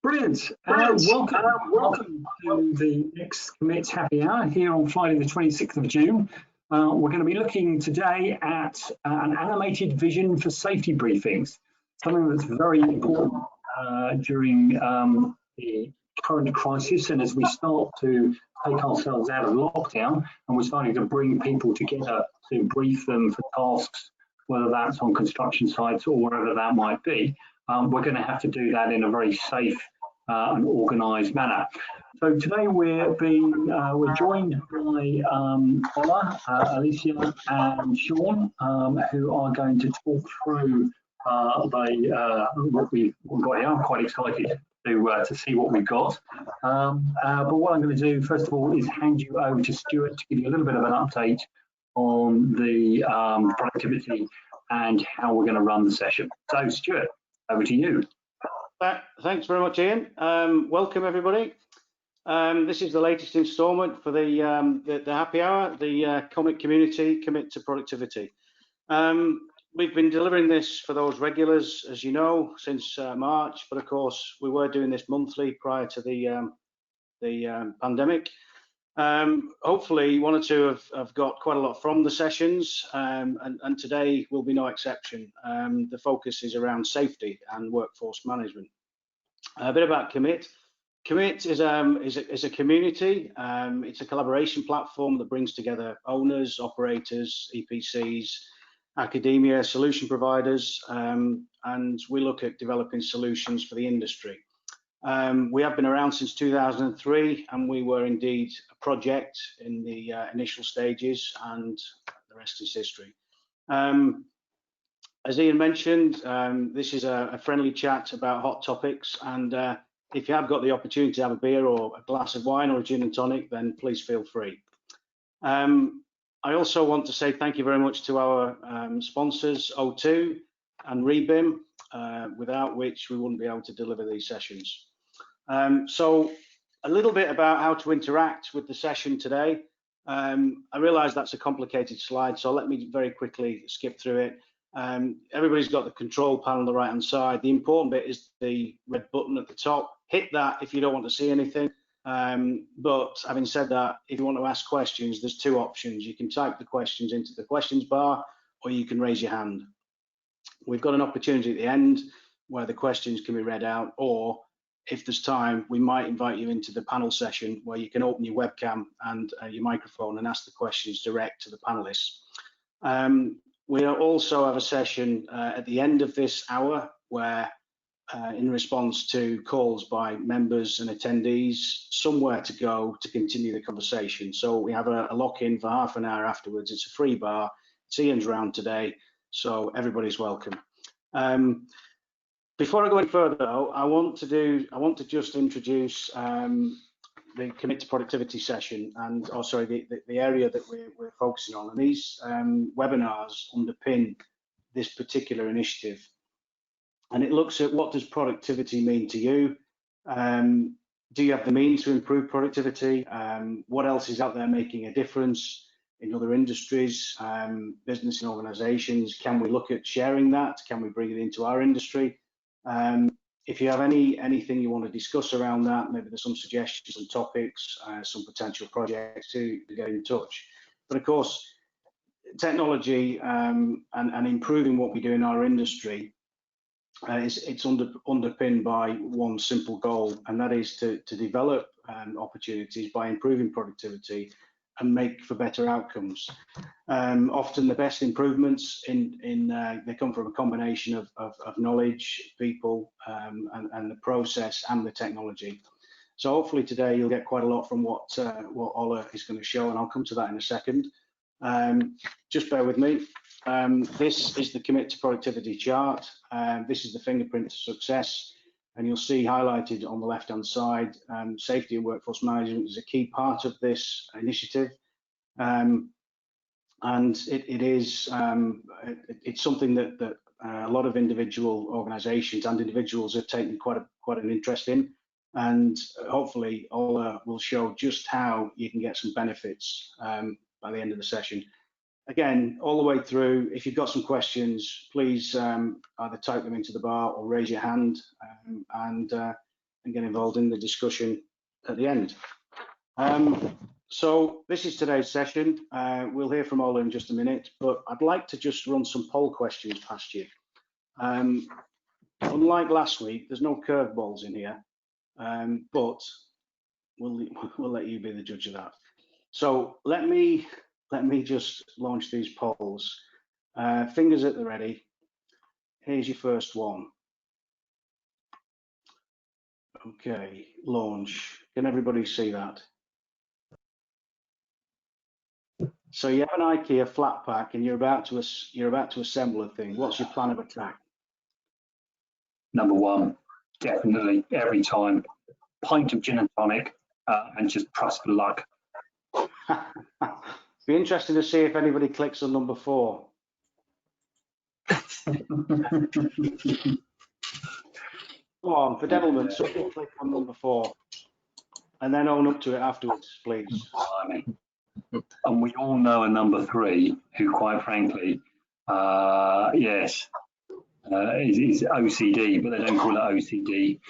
Brilliant. Welcome to the next Commit Happy Hour here on Friday the 26th of June. We're going to be looking today at an animated vision for safety briefings, something that's very important during the current crisis, and as we start to take ourselves out of lockdown and we're starting to bring people together to brief them for tasks, whether that's on construction sites or wherever that might be. We're going to have to do that in a very safe and organised manner. So today we're joined by Ola, Alicia and Sean, who are going to talk through what we've got here. I'm quite excited to see what we've got. But what I'm going to do first of all is hand you over to Stuart to give you a little bit of an update on the productivity and how we're going to run the session. So Stuart, over to you. Thanks very much, Ian. Welcome everybody. This is the latest instalment for the happy hour, the Commit community, Commit to Productivity. We've been delivering this for those regulars, as you know, since March, but of course we were doing this monthly prior to the pandemic. Hopefully one or two have got quite a lot from the sessions, and today will be no exception. The focus is around safety and workforce management. A bit about Commit. Commit is a community. It's a collaboration platform that brings together owners, operators, EPCs, academia, solution providers, and we look at developing solutions for the industry. We have been around since 2003, and we were indeed a project in the initial stages, and the rest is history. As Ian mentioned, this is a friendly chat about hot topics, and if you have got the opportunity to have a beer or a glass of wine or a gin and tonic, then please feel free. I also want to say thank you very much to our sponsors, O2 and Rebim, without which we wouldn't be able to deliver these sessions. So a little bit about how to interact with the session today. I realise that's a complicated slide, so let me very quickly skip through it. Everybody's got the control panel on the right hand side. The important bit is the red button at the top. Hit that if you don't want to see anything. But having said that, if you want to ask questions, there's two options. You can type the questions into the questions bar, or you can raise your hand. We've got an opportunity at the end where the questions can be read out, or if there's time, we might invite you into the panel session where you can open your webcam and your microphone and ask the questions direct to the panelists. We also have a session at the end of this hour where, in response to calls by members and attendees, somewhere to go to continue the conversation. So we have a lock-in for half an hour afterwards. It's a free bar. It's Ian's round today, so everybody's welcome. Before I go any further, though, I want to just introduce the Commit to Productivity session, and also the area that we're focusing on. And these webinars underpin this particular initiative. And it looks at what does productivity mean to you? Do you have the means to improve productivity? What else is out there making a difference in other industries, business and organizations? Can we look at sharing that? Can we bring it into our industry? If you have anything you want to discuss around that, maybe there's some suggestions, some topics, some potential projects to get in touch. But of course, technology and improving what we do in our industry, it's underpinned by one simple goal, and that is to develop opportunities by improving productivity and make for better outcomes. Often the best improvements they come from a combination of knowledge, people, and the process and the technology. So hopefully today you'll get quite a lot from what Ola is going to show, and I'll come to that in a second. Just bear with me. This is the Commit to Productivity chart. This is the fingerprint to success, and you'll see highlighted on the left hand side, safety and workforce management is a key part of this initiative, and it's something that a lot of individual organizations and individuals have taken quite an interest in, and hopefully Ola will show just how you can get some benefits by the end of the session. again, all the way through, if you've got some questions, please either type them into the bar or raise your hand and get involved in the discussion at the end. So this is today's session. We'll hear from Ola in just a minute, but I'd like to just run some poll questions past you. Unlike last week, there's no curveballs in here, but we'll let you be the judge of that. So let me just launch these polls. Fingers at the ready. Here's your first one. Okay, launch. Can everybody see that? So you have an IKEA flat pack and you're about to assemble a thing. What's your plan of attack? Number one, definitely every time, pint of gin and tonic, and just trust for luck. Be interesting to see if anybody clicks on number 4. Come on, for devilment, somebody click on number 4 and then own up to it afterwards, please. And we all know a number 3 who, quite frankly, yes, is OCD, but they don't call it OCD.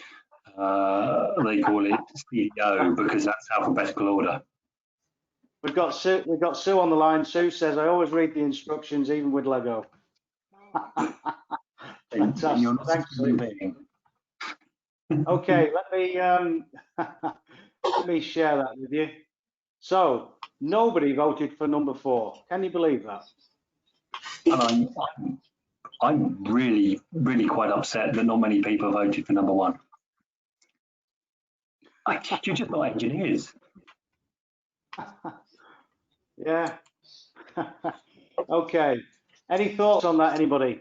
They call it CEO because that's alphabetical order. We've got Sue on the line. Sue says, I always read the instructions, even with Lego. Fantastic. Thanks, Sue. Okay, let me share that with you. So nobody voted for number 4. Can you believe that? And I'm really, really quite upset that not many people voted for number 1. You're just not engineers. Yeah. Okay. Any thoughts on that, anybody?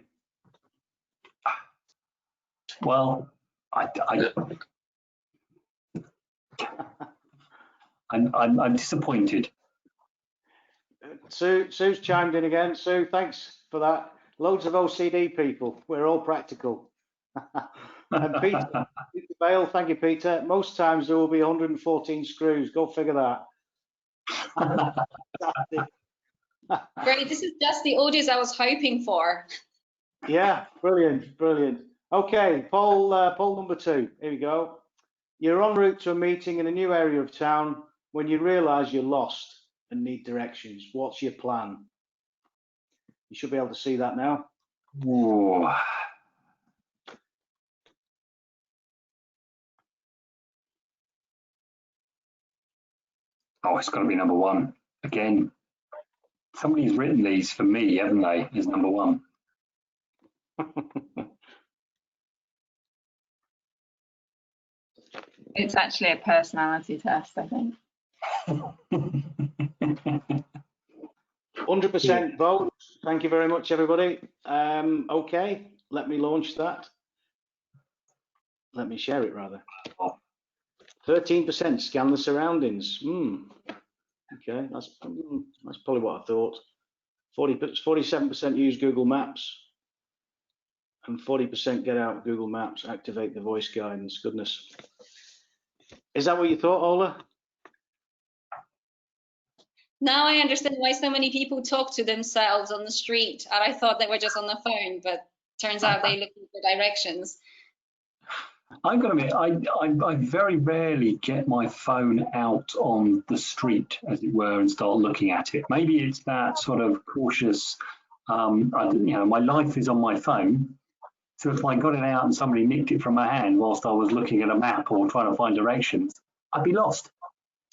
Well, I'm disappointed. Sue's chimed in again. Sue, thanks for that. Loads of OCD people. We're all practical. And Peter Bale, thank you, Peter. Most times there will be 114 screws. Go figure that. Great. This is just the audience I was hoping for. Yeah, brilliant, brilliant. Okay, poll number 2. Here we go. You're en route to a meeting in a new area of town when you realise you're lost and need directions. What's your plan? You should be able to see that now. Whoa. Oh, it's got to be number 1 again. Somebody's written these for me, haven't they? As number 1. It's actually a personality test, I think. 100% vote. Thank you very much, everybody. Okay, let me launch that. Let me share it, rather. 13% scan the surroundings. Okay, that's probably what I thought. 47% use Google Maps, and 40% get out Google Maps, activate the voice guidance. Goodness. Is that what you thought, Ola? Now I understand why so many people talk to themselves on the street. And I thought they were just on the phone, but turns out they look for directions. I've got to admit, I very rarely get my phone out on the street, as it were, and start looking at it. Maybe it's that sort of cautious, my life is on my phone. So if I got it out and somebody nicked it from my hand whilst I was looking at a map or trying to find directions, I'd be lost.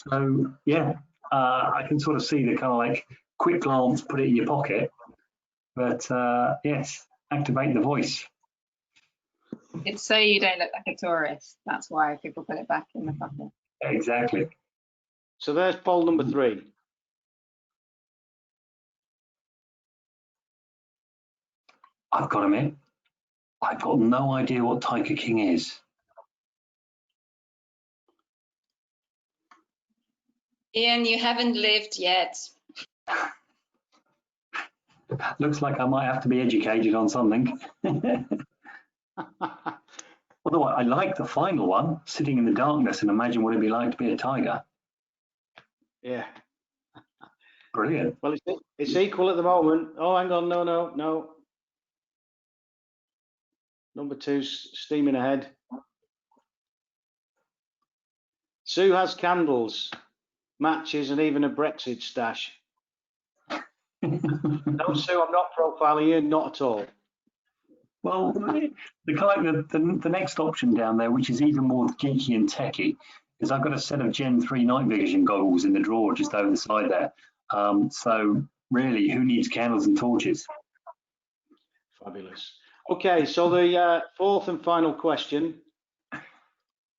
So yeah, I can sort of see the kind of like quick glance, put it in your pocket. But yes, activate the voice. It's so you don't look like a tourist. That's why people put it back in the pocket. Exactly. So there's poll number 3. I've got to admit, I've got no idea what Tiger King is. Ian, you haven't lived yet. Looks like I might have to be educated on something. Although I like the final one, sitting in the darkness and imagine what it'd be like to be a tiger. Yeah. Brilliant. Well, it's equal at the moment. Oh, hang on, no. Number 2's steaming ahead. Sue has candles, matches, and even a Brexit stash. No, Sue, I'm not profiling you, not at all. Well, the next option down there, which is even more geeky and techy, is I've got a set of Gen 3 night vision goggles in the drawer just over the side there. So really, who needs candles and torches? Fabulous. Okay, so the fourth and final question.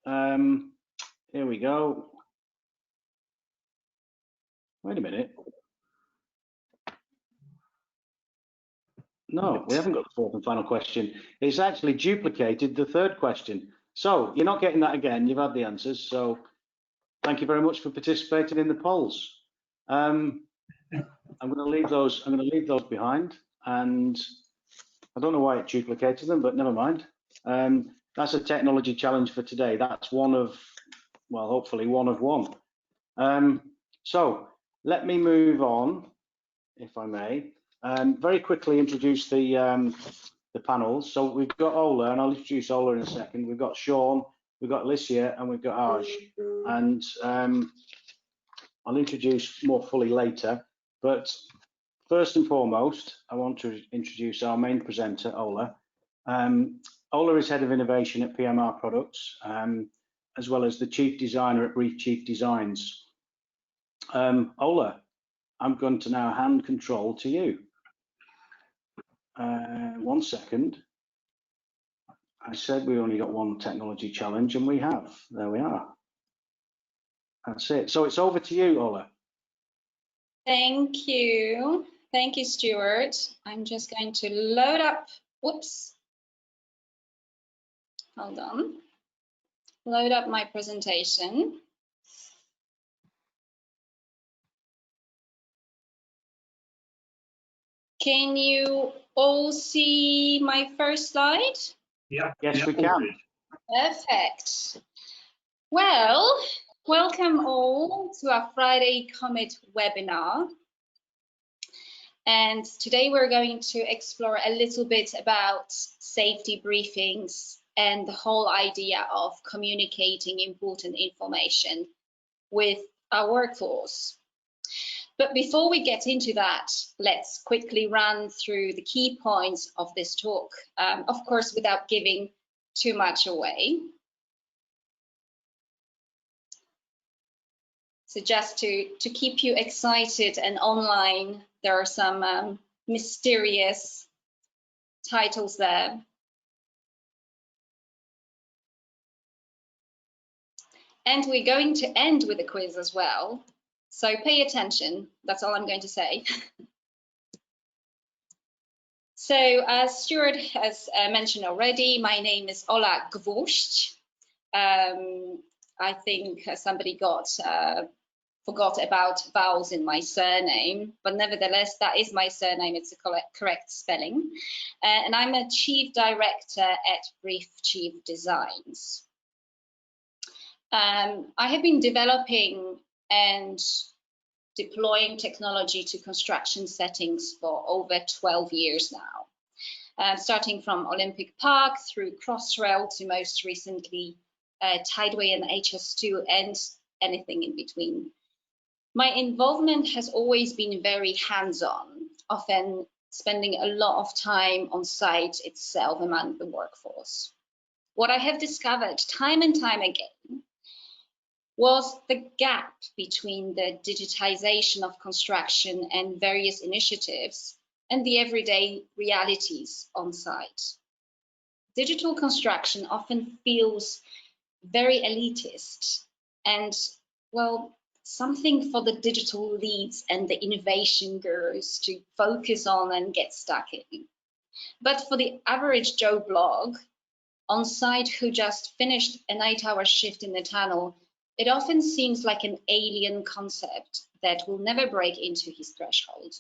Here we go. Wait a minute. No, we haven't got the fourth and final question. It's actually duplicated the third question. So you're not getting that again. You've had the answers. So thank you very much for participating in the polls. I'm going to leave those. I'm going to leave those behind, and I don't know why it duplicated them, but never mind. That's a technology challenge for today. That's one of, well, hopefully one of one. So let me move on, if I may. Very quickly introduce the panels. So we've got Ola, and I'll introduce Ola in a second. We've got Sean, we've got Alicia, and we've got Aj. And I'll introduce more fully later. But first and foremost, I want to introduce our main presenter, Ola. Ola is Head of Innovation at PMR Products, as well as the Chief Designer at Brief Chief Designs. Ola, I'm going to now hand control to you. 1 second. I said we only got one technology challenge, and we have. There we are. That's it. So it's over to you, Ola. Thank you. Thank you, Stuart. I'm just going to load up. Whoops. Hold on. Load up my presentation. Can you all see my first slide? Yeah. Yes, we can. Perfect. Well, welcome all to our Friday Commit webinar. And today we're going to explore a little bit about safety briefings and the whole idea of communicating important information with our workforce. But before we get into that, let's quickly run through the key points of this talk, of course, without giving too much away. So just to keep you excited and online, there are some mysterious titles there. And we're going to end with a quiz as well. So pay attention, that's all I'm going to say. So as Stuart has mentioned already, my name is Ola Gvost. I think somebody forgot about vowels in my surname, but nevertheless, that is my surname. It's the correct spelling. And I'm a Chief Director at Brief Chief Designs. I have been developing and deploying technology to construction settings for over 12 years now, starting from Olympic Park through Crossrail to most recently Tideway and HS2 and anything in between. My involvement has always been very hands-on, often spending a lot of time on site itself among the workforce. What I have discovered time and time again was the gap between the digitization of construction and various initiatives and the everyday realities on site. Digital construction often feels very elitist and, well, something for the digital leads and the innovation gurus to focus on and get stuck in. But for the average Joe Blog on site who just finished an 8-hour shift in the tunnel, it often seems like an alien concept that will never break into his threshold.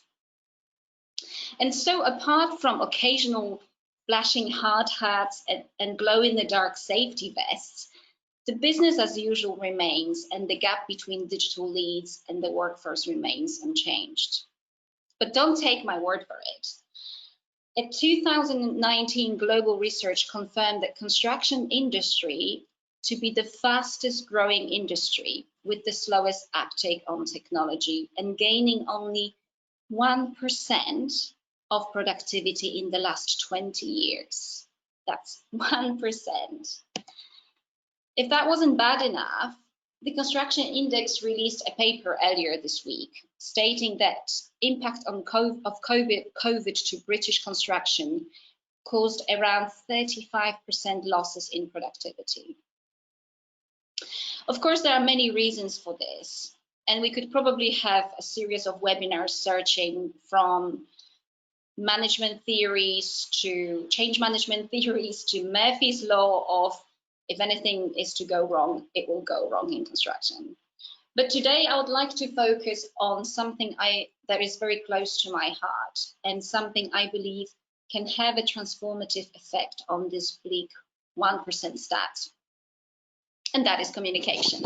And so apart from occasional flashing hard hats and glow-in-the-dark safety vests, The business as usual remains, and the gap between digital leads and the workforce remains unchanged. But don't take my word for it. A 2019 global research confirmed that construction industry to be the fastest growing industry with the slowest uptake on technology and gaining only 1% of productivity in the last 20 years. That's 1%. If that wasn't bad enough, the Construction Index released a paper earlier this week stating that impact of COVID to British construction caused around 35% losses in productivity. Of course, there are many reasons for this, and we could probably have a series of webinars searching from management theories to change management theories to Murphy's Law of if anything is to go wrong, it will go wrong in construction. But today I would like to focus on something that is very close to my heart and something I believe can have a transformative effect on this bleak 1% stat, and that is communication.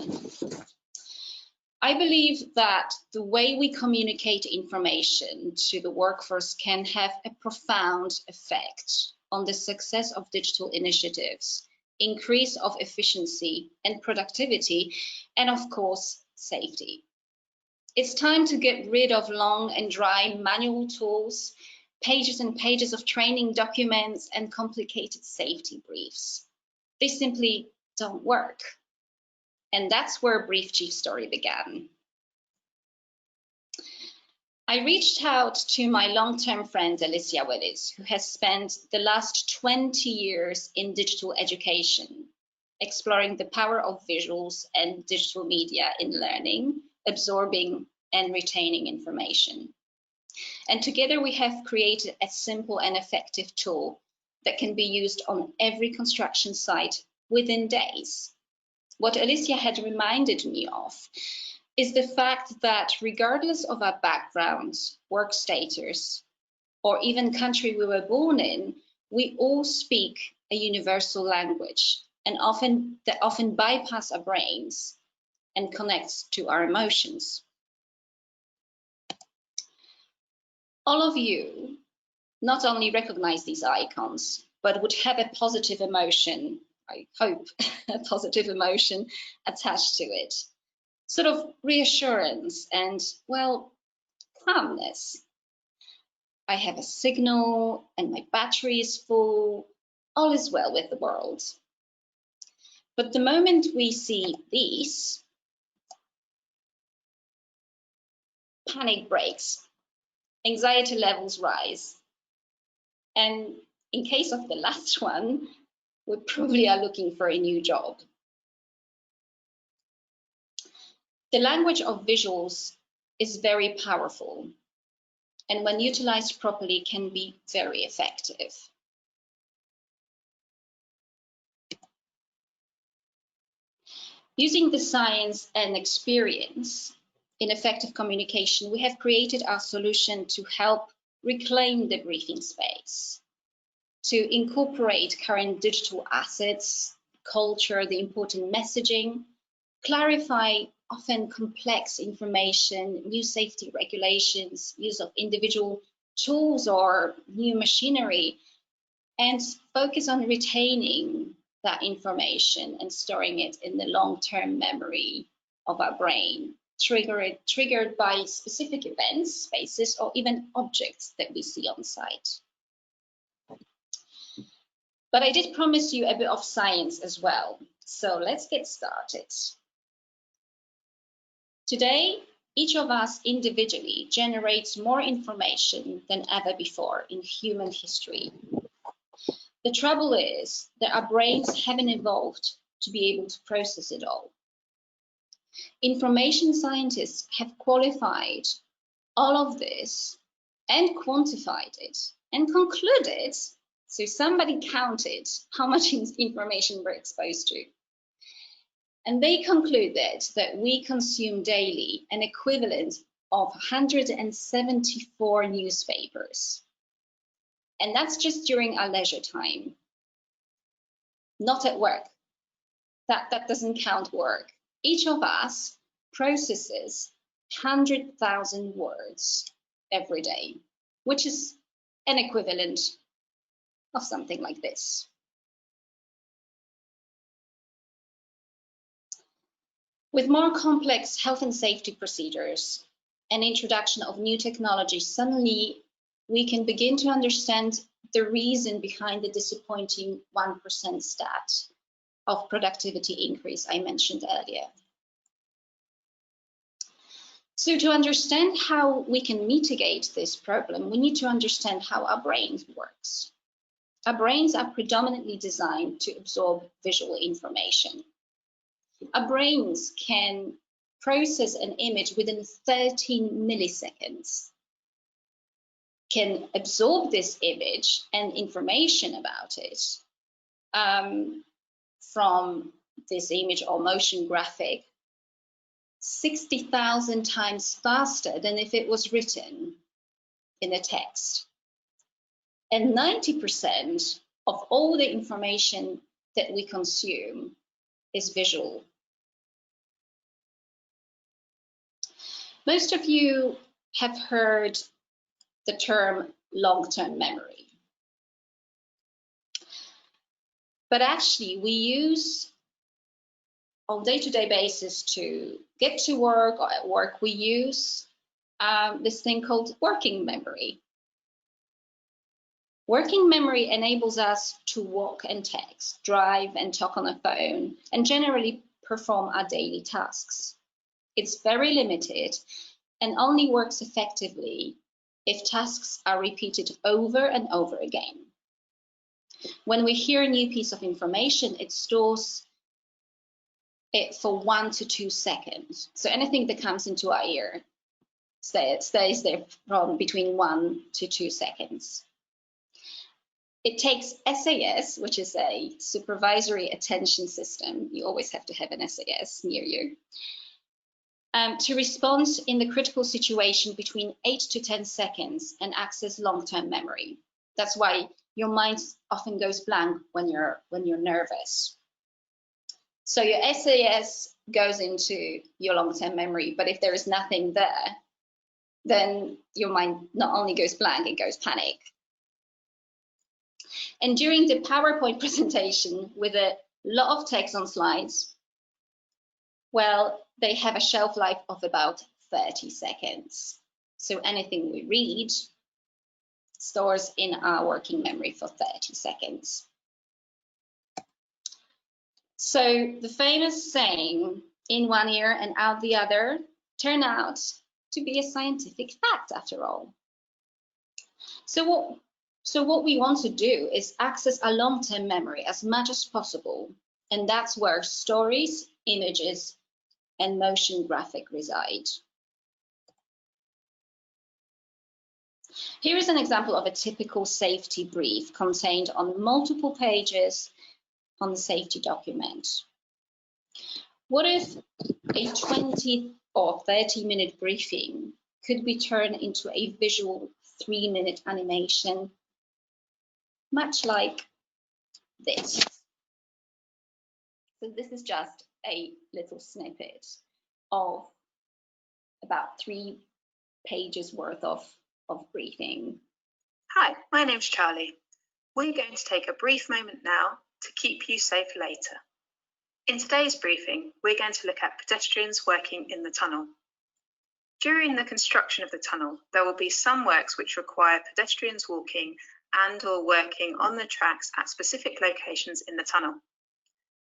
I believe that the way we communicate information to the workforce can have a profound effect on the success of digital initiatives, increase of efficiency and productivity, and of course, safety. It's time to get rid of long and dry manual tools, pages and pages of training documents, and complicated safety briefs. They simply don't work. And that's where Brief Chief story began. I reached out to my long-term friend, Alicia Willis, who has spent the last 20 years in digital education, exploring the power of visuals and digital media in learning, absorbing and retaining information. And together we have created a simple and effective tool that can be used on every construction site within days. What Alicia had reminded me of is the fact that regardless of our backgrounds, work status, or even country we were born in, we all speak a universal language and often bypass our brains and connects to our emotions. All of you not only recognize these icons, but would have a positive emotion, I hope, a positive emotion attached to it. Sort of reassurance and, well, calmness. I have a signal and my battery is full. All is well with the world. But the moment we see these, panic breaks, anxiety levels rise. And in case of the last one, we probably are looking for a new job. The language of visuals is very powerful, and when utilized properly can be very effective. Using the science and experience in effective communication, we have created our solution to help reclaim the briefing space, to incorporate current digital assets, culture, the important messaging, clarify often complex information, new safety regulations, use of individual tools or new machinery, and focus on retaining that information and storing it in the long-term memory of our brain, triggered by specific events, spaces, or even objects that we see on site. But I did promise you a bit of science as well, so let's get started. Today, each of us individually generates more information than ever before in human history. The trouble is that our brains haven't evolved to be able to process it all. Information scientists have qualified all of this and quantified it and concluded, so somebody counted how much information we're exposed to. And they concluded that we consume daily an equivalent of 174 newspapers. And that's just during our leisure time, not at work. that doesn't count work. Each of us processes 100,000 words every day, which is an equivalent of something like this. With more complex health and safety procedures and introduction of new technology, suddenly we can begin to understand the reason behind the disappointing 1% stat of productivity increase I mentioned earlier. So to understand how we can mitigate this problem, we need to understand how our brain works. Our brains are predominantly designed to absorb visual information. Our brains can process an image within 13 milliseconds, can absorb this image and information about it from this image or motion graphic 60,000 times faster than if it was written in a text. And 90% of all the information that we consume is visual. Most of you have heard the term long-term memory. But actually, we use on day-to-day basis to get to work or at work, we use this thing called working memory. Working memory enables us to walk and text, drive and talk on the phone, and generally perform our daily tasks. It's very limited and only works effectively if tasks are repeated over and over again. When we hear a new piece of information, it stores it for 1 to 2 seconds. So anything that comes into our ear stays there from between 1 to 2 seconds. It takes SAS, which is a supervisory attention system. You always have to have an SAS near you. To respond in the critical situation between 8 to 10 seconds and access long-term memory. That's why your mind often goes blank when you're nervous. So your SAS goes into your long-term memory, but if there is nothing there, then your mind not only goes blank, it goes panic. And during the PowerPoint presentation with a lot of text on slides, well, they have a shelf life of about 30 seconds. So anything we read stores in our working memory for 30 seconds. So the famous saying, in one ear and out the other, turned out to be a scientific fact after all. So what we want to do is access our long-term memory as much as possible, and that's where stories, images, and motion graphic reside. Here is an example of a typical safety brief contained on multiple pages on the safety document. What if a 20 or 30-minute briefing could be turned into a visual 3-minute animation, much like this? So this is just a little snippet of about 3 pages worth of briefing. Hi, my name's Charlie. We're going to take a brief moment now to keep you safe later. In today's briefing, we're going to look at pedestrians working in the tunnel. During the construction of the tunnel, there will be some works which require pedestrians walking and/or working on the tracks at specific locations in the tunnel.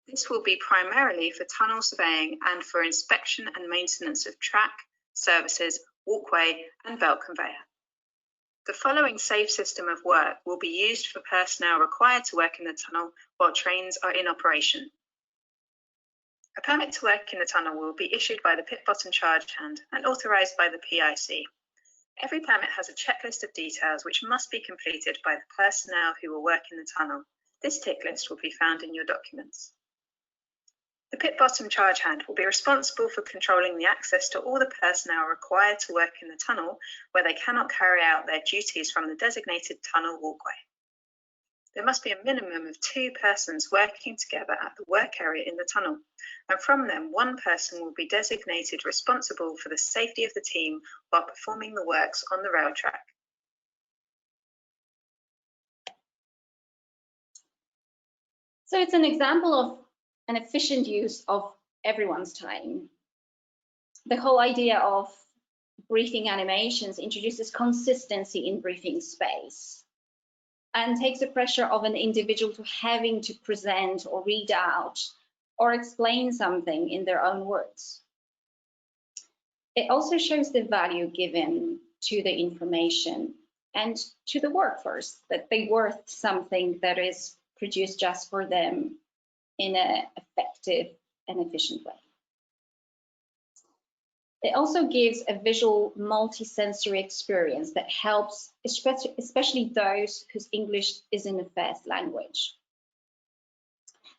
This will be primarily for tunnel surveying and for inspection and maintenance of track, services, walkway, and belt conveyor. The following safe system of work will be used for personnel required to work in the tunnel while trains are in operation. A permit to work in the tunnel will be issued by the pit bottom charge hand and authorised by the PIC. Every permit has a checklist of details which must be completed by the personnel who will work in the tunnel. This tick list will be found in your documents. The pit bottom charge hand will be responsible for controlling the access to all the personnel required to work in the tunnel where they cannot carry out their duties from the designated tunnel walkway. there must be a minimum of 2 persons working together at the work area in the tunnel, and from them, 1 person will be designated responsible for the safety of the team while performing the works on the rail track. So it's an example of an efficient use of everyone's time. The whole idea of briefing animations introduces consistency in briefing space and takes the pressure of an individual to having to present or read out or explain something in their own words. It also shows the value given to the information and to the workforce, that they're worth something that is produced just for them in an effective and efficient way. It also gives a visual multi-sensory experience that helps, especially those whose English isn't a first language.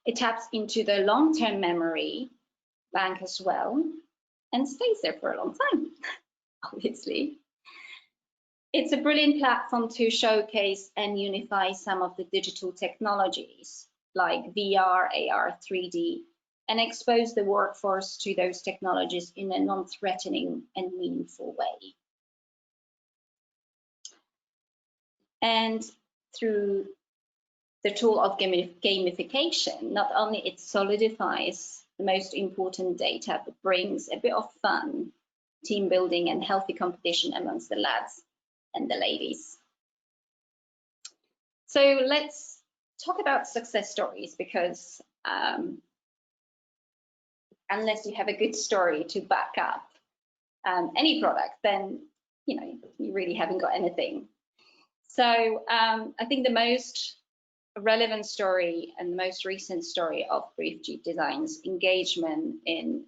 It taps into the long-term memory bank as well and stays there for a long time, obviously. It's a brilliant platform to showcase and unify some of the digital technologies like VR, AR, 3D, and expose the workforce to those technologies in a non-threatening and meaningful way. And through the tool of gamification, not only it solidifies the most important data, but brings a bit of fun, team building, and healthy competition amongst the lads and the ladies. So let's talk about success stories, because unless you have a good story to back up any product, then you really haven't got anything. So I think the most relevant story and the most recent story of BriefG Design's engagement in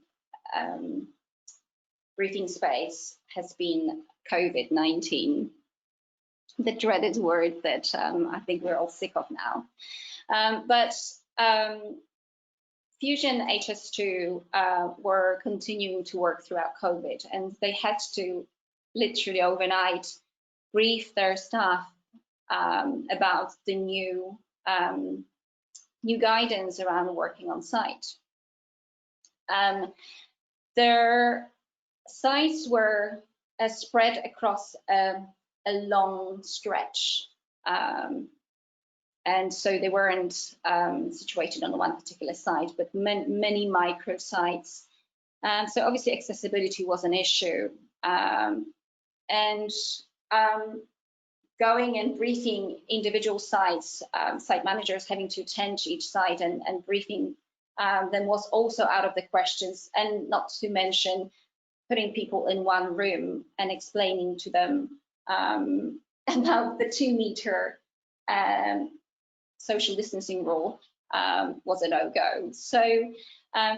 briefing space has been COVID-19, the dreaded word that I think we're all sick of now. But Fusion HS2 were continuing to work throughout COVID, and they had to literally overnight brief their staff about the new guidance around working on site. Their sites were spread across a long stretch. And so they weren't situated on one particular site, but many micro sites. So obviously accessibility was an issue. Going and briefing individual sites, site managers having to attend to each site and briefing them was also out of the questions, and not to mention putting people in one room and explaining to them about the 2-meter social distancing rule was a no-go. So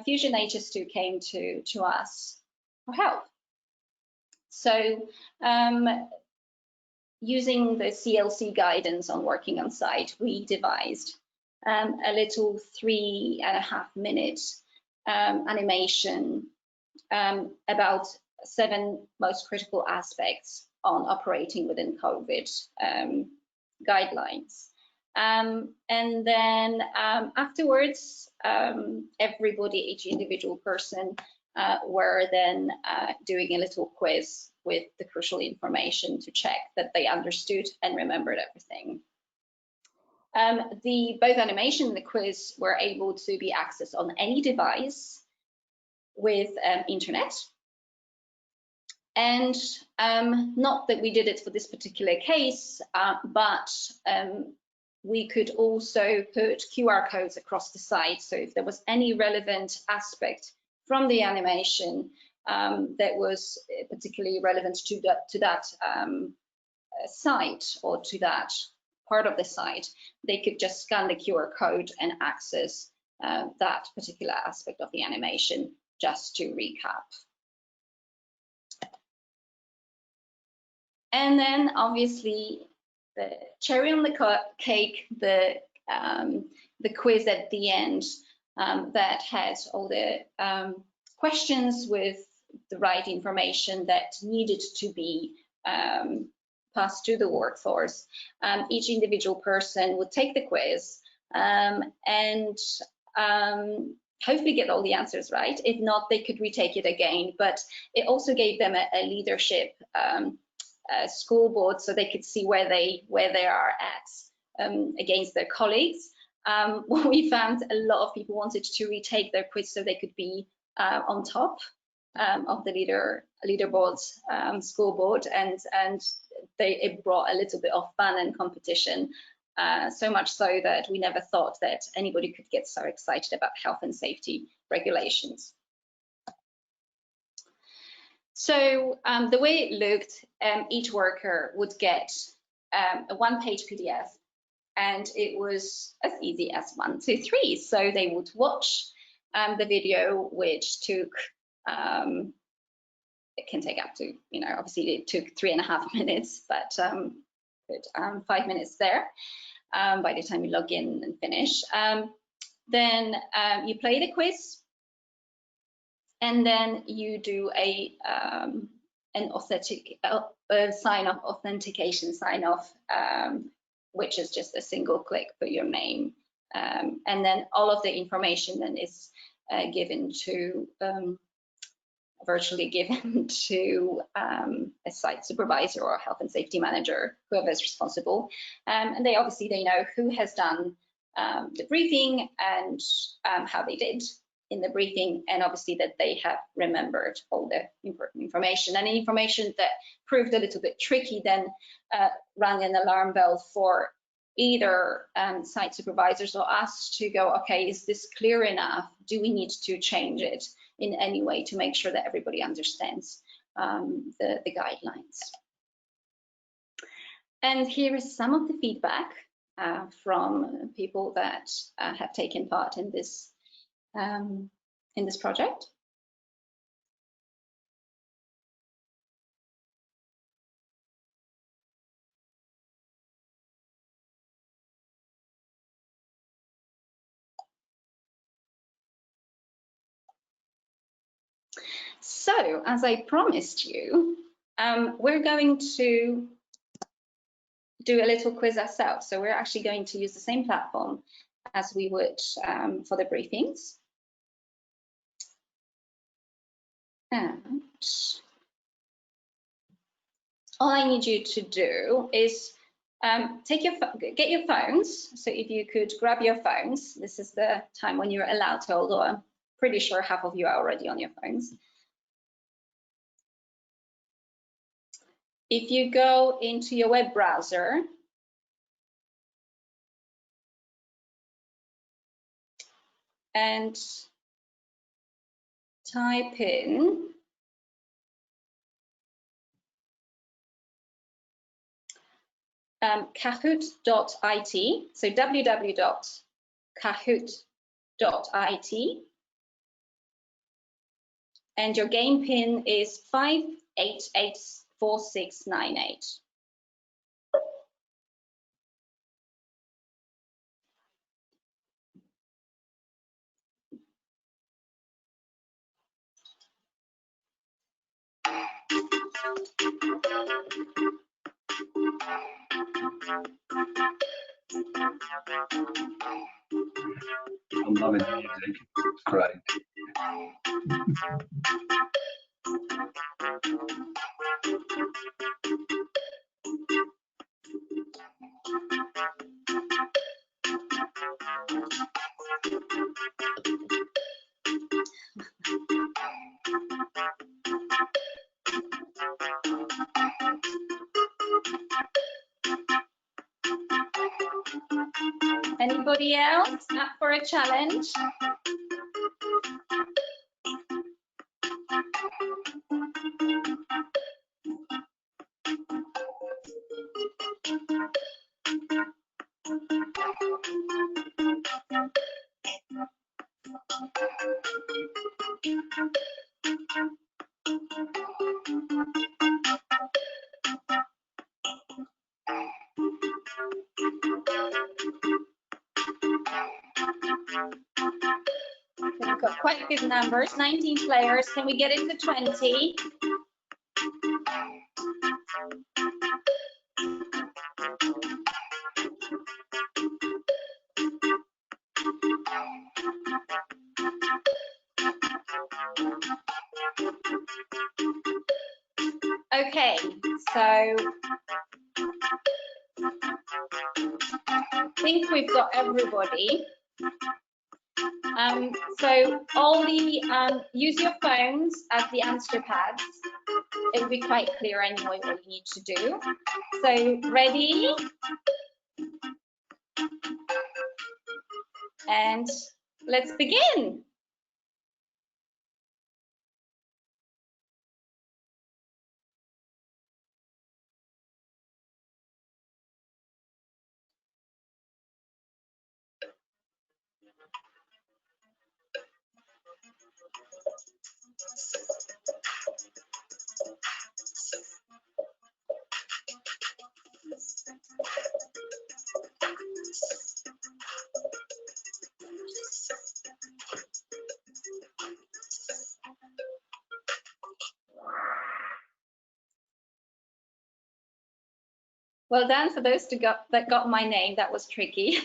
Fusion HS2 came to us for help. So using the CLC guidance on working on site, we devised a little 3.5-minute animation about 7 most critical aspects on operating within COVID guidelines. And then afterwards, everybody, each individual person, were then doing a little quiz with the crucial information to check that they understood and remembered everything. Both animation and the quiz were able to be accessed on any device with internet. And not that we did it for this particular case, but we could also put QR codes across the site. So if there was any relevant aspect from the animation that was particularly relevant to that site or to that part of the site, they could just scan the QR code and access that particular aspect of the animation. Just to recap. And then obviously the cherry on the cake, the quiz at the end that had all the questions with the right information that needed to be pass to the workforce. Each individual person would take the quiz and hopefully get all the answers right. If not, they could retake it again. But it also gave them a leadership scoreboard, so they could see where they are at against their colleagues. What we found, a lot of people wanted to retake their quiz so they could be on top of the leaderboard scoreboard, and it brought a little bit of fun and competition. So much so that we never thought that anybody could get so excited about health and safety regulations. So the way it looked, each worker would get a one-page PDF, and it was as easy as 1, 2, 3. So they would watch the video, which took, it can take up to, obviously it took 3.5 minutes, but 5 minutes there by the time you log in and finish. Then you play the quiz, and then you do an authentication sign-off, which is just a single click for your name, and then all of the information then is given to virtually given to a site supervisor or a health and safety manager, whoever is responsible, and they know who has done the briefing and how they did in the briefing, and obviously that they have remembered all the important information. And information that proved a little bit tricky then rang an alarm bell for either site supervisors or us to go, okay, is this clear enough? Do we need to change it in any way to make sure that everybody understands the guidelines? And here is some of the feedback from people that have taken part in this project. So, as I promised you, we're going to do a little quiz ourselves. So we're actually going to use the same platform as we would for the briefings. And all I need you to do is get your phones. So if you could grab your phones, this is the time when you're allowed to, although I'm pretty sure half of you are already on your phones. If you go into your web browser and type in kahoot.it, so www.kahoot.it, and your game pin is 5884698. I'm loving the music. It's great. Anybody else up for a challenge? We've got quite good numbers, 19 players. Can we get it to 20? Okay, so I think we've got everybody. So all the use your phones as the answer pads. It'll be quite clear anyway what you need to do. So ready? And let's begin. Well done for those that got my name. That was tricky.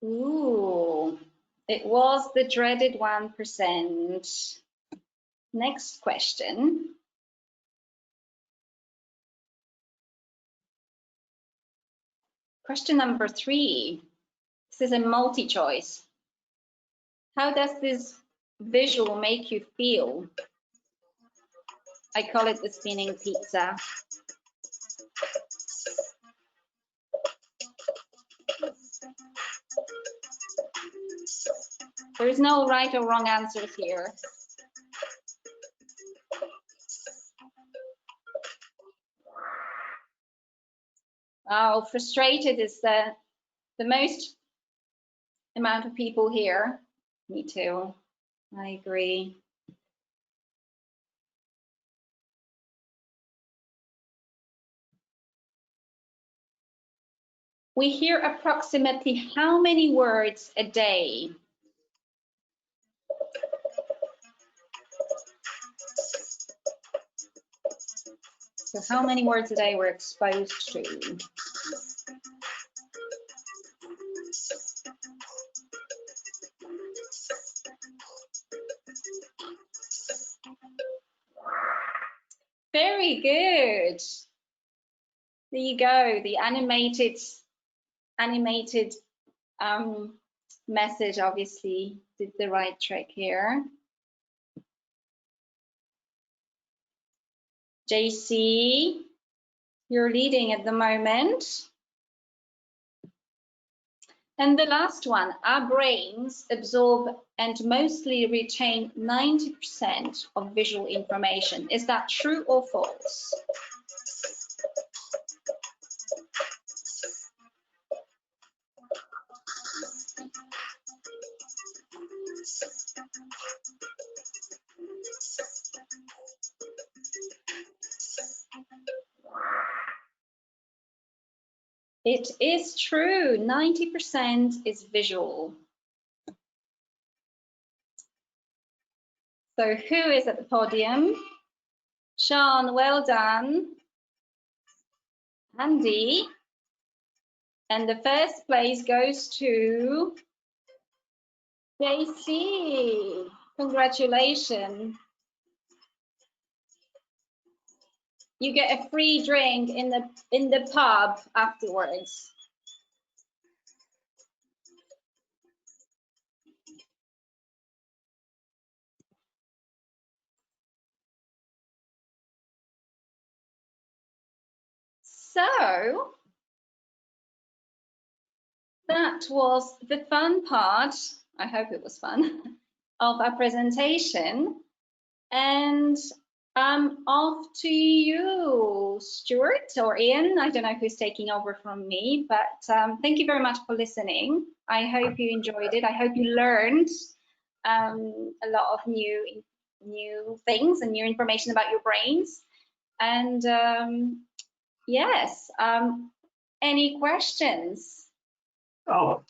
Ooh, it was the dreaded 1%. Next question. Question number 3. This is a multi-choice. How does this visual make you feel? I call it the spinning pizza. There is no right or wrong answers here. Oh, frustrated is the most amount of people here. Me too. I agree. We hear approximately how many words a day? So how many words a day we're exposed to? Very good. There you go. The animated message obviously did the right trick here. JC, you're leading at the moment. And the last one, our brains absorb and mostly retain 90% of visual information. Is that true or false? It is true, 90% is visual. So who is at the podium? Sean, well done. Andy. And the first place goes to JC. Congratulations. You get a free drink in the pub afterwards. So that was the fun part. I hope it was fun of our presentation. And off to you, Stuart or Ian. I don't know who's taking over from me, but thank you very much for listening. I hope you enjoyed it. I hope you learned a lot of new things and new information about your brains. And yes, any questions? Oh,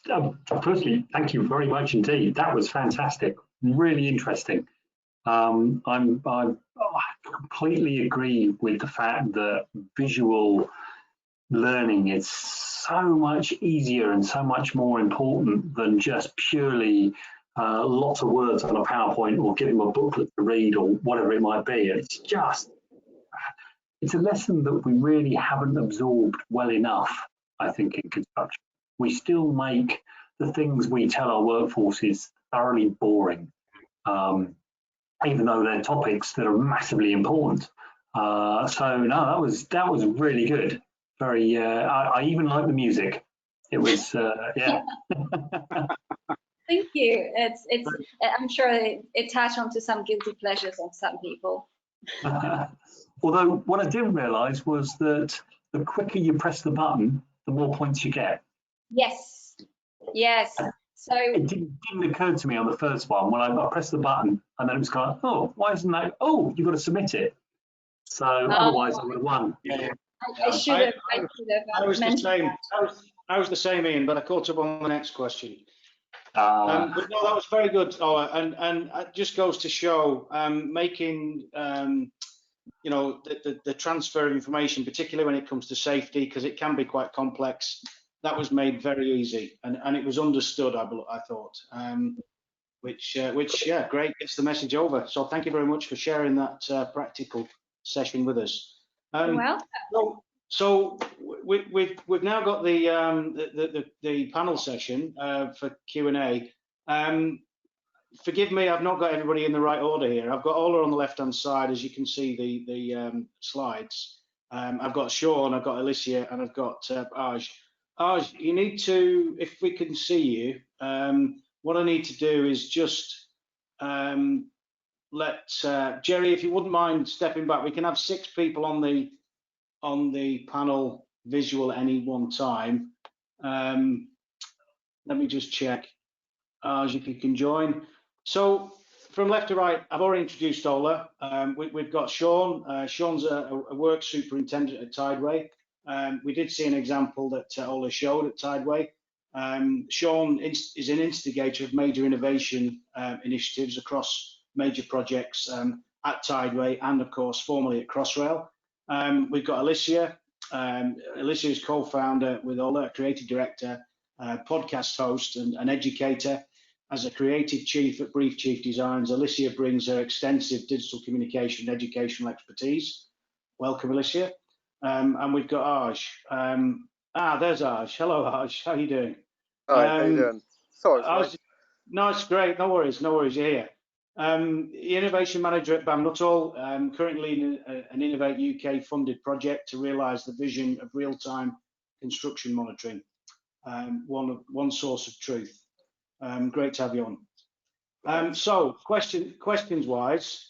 firstly, thank you very much indeed. That was fantastic, really interesting. I completely agree with the fact that visual learning is so much easier and so much more important than just purely lots of words on a PowerPoint or give them a booklet to read or whatever it might be. It's a lesson that we really haven't absorbed well enough, I think, in construction. We still make the things we tell our workforces thoroughly boring, even though they're topics that are massively important. So no, that was really good. Very. I even like the music. It was yeah. Thank you. It's. I'm sure it touched on to some guilty pleasures of some people. Although what I didn't realise was that the quicker you press the button, the more points you get. Yes. Yes. So it didn't occur to me on the first one when I pressed the button and then it was kind of, oh, why isn't that? Oh, you've got to submit it. So otherwise I would have won. I should have. I was the same. I was the same, Ian, but I caught up on the next question. But no, that was very good, Ola, and it just goes to show making you know, the transfer of information, particularly when it comes to safety, because it can be quite complex. That was made very easy, and it was understood. I thought, which yeah, great, gets the message over. So thank you very much for sharing that practical session with us. You're welcome. So we've now got the panel session for Q&A. Forgive me, I've not got everybody in the right order here. I've got Ola on the left-hand side, as you can see the slides. I've got Sean, I've got Alicia, and I've got Aj. Aj, you need to, if we can see you, what I need to do is just let Jerry, if you wouldn't mind stepping back. We can have 6 people on the panel visual at any one time. Let me just check, Aj, if you can join. So from left to right, I've already introduced Ola. We've got Sean. Sean's a work superintendent at Tideway. We did see an example that Ola showed at Tideway. Sean is an instigator of major innovation initiatives across major projects at Tideway and, of course, formerly at Crossrail. We've got Alicia. Alicia is co-founder with Ola, creative director, podcast host, and an educator. As a creative chief at Brief Chief Designs, Alicia brings her extensive digital communication and educational expertise. Welcome, Alicia. And we've got Aj. There's Aj. Hello, Aj. How are you doing? Hi, how you doing? Sorry. No, it's great. No worries. No worries. You're here. Innovation manager at BAM Nuttall, currently in an Innovate UK funded project to realise the vision of real-time construction monitoring. One source of truth. Great to have you on. So questions wise,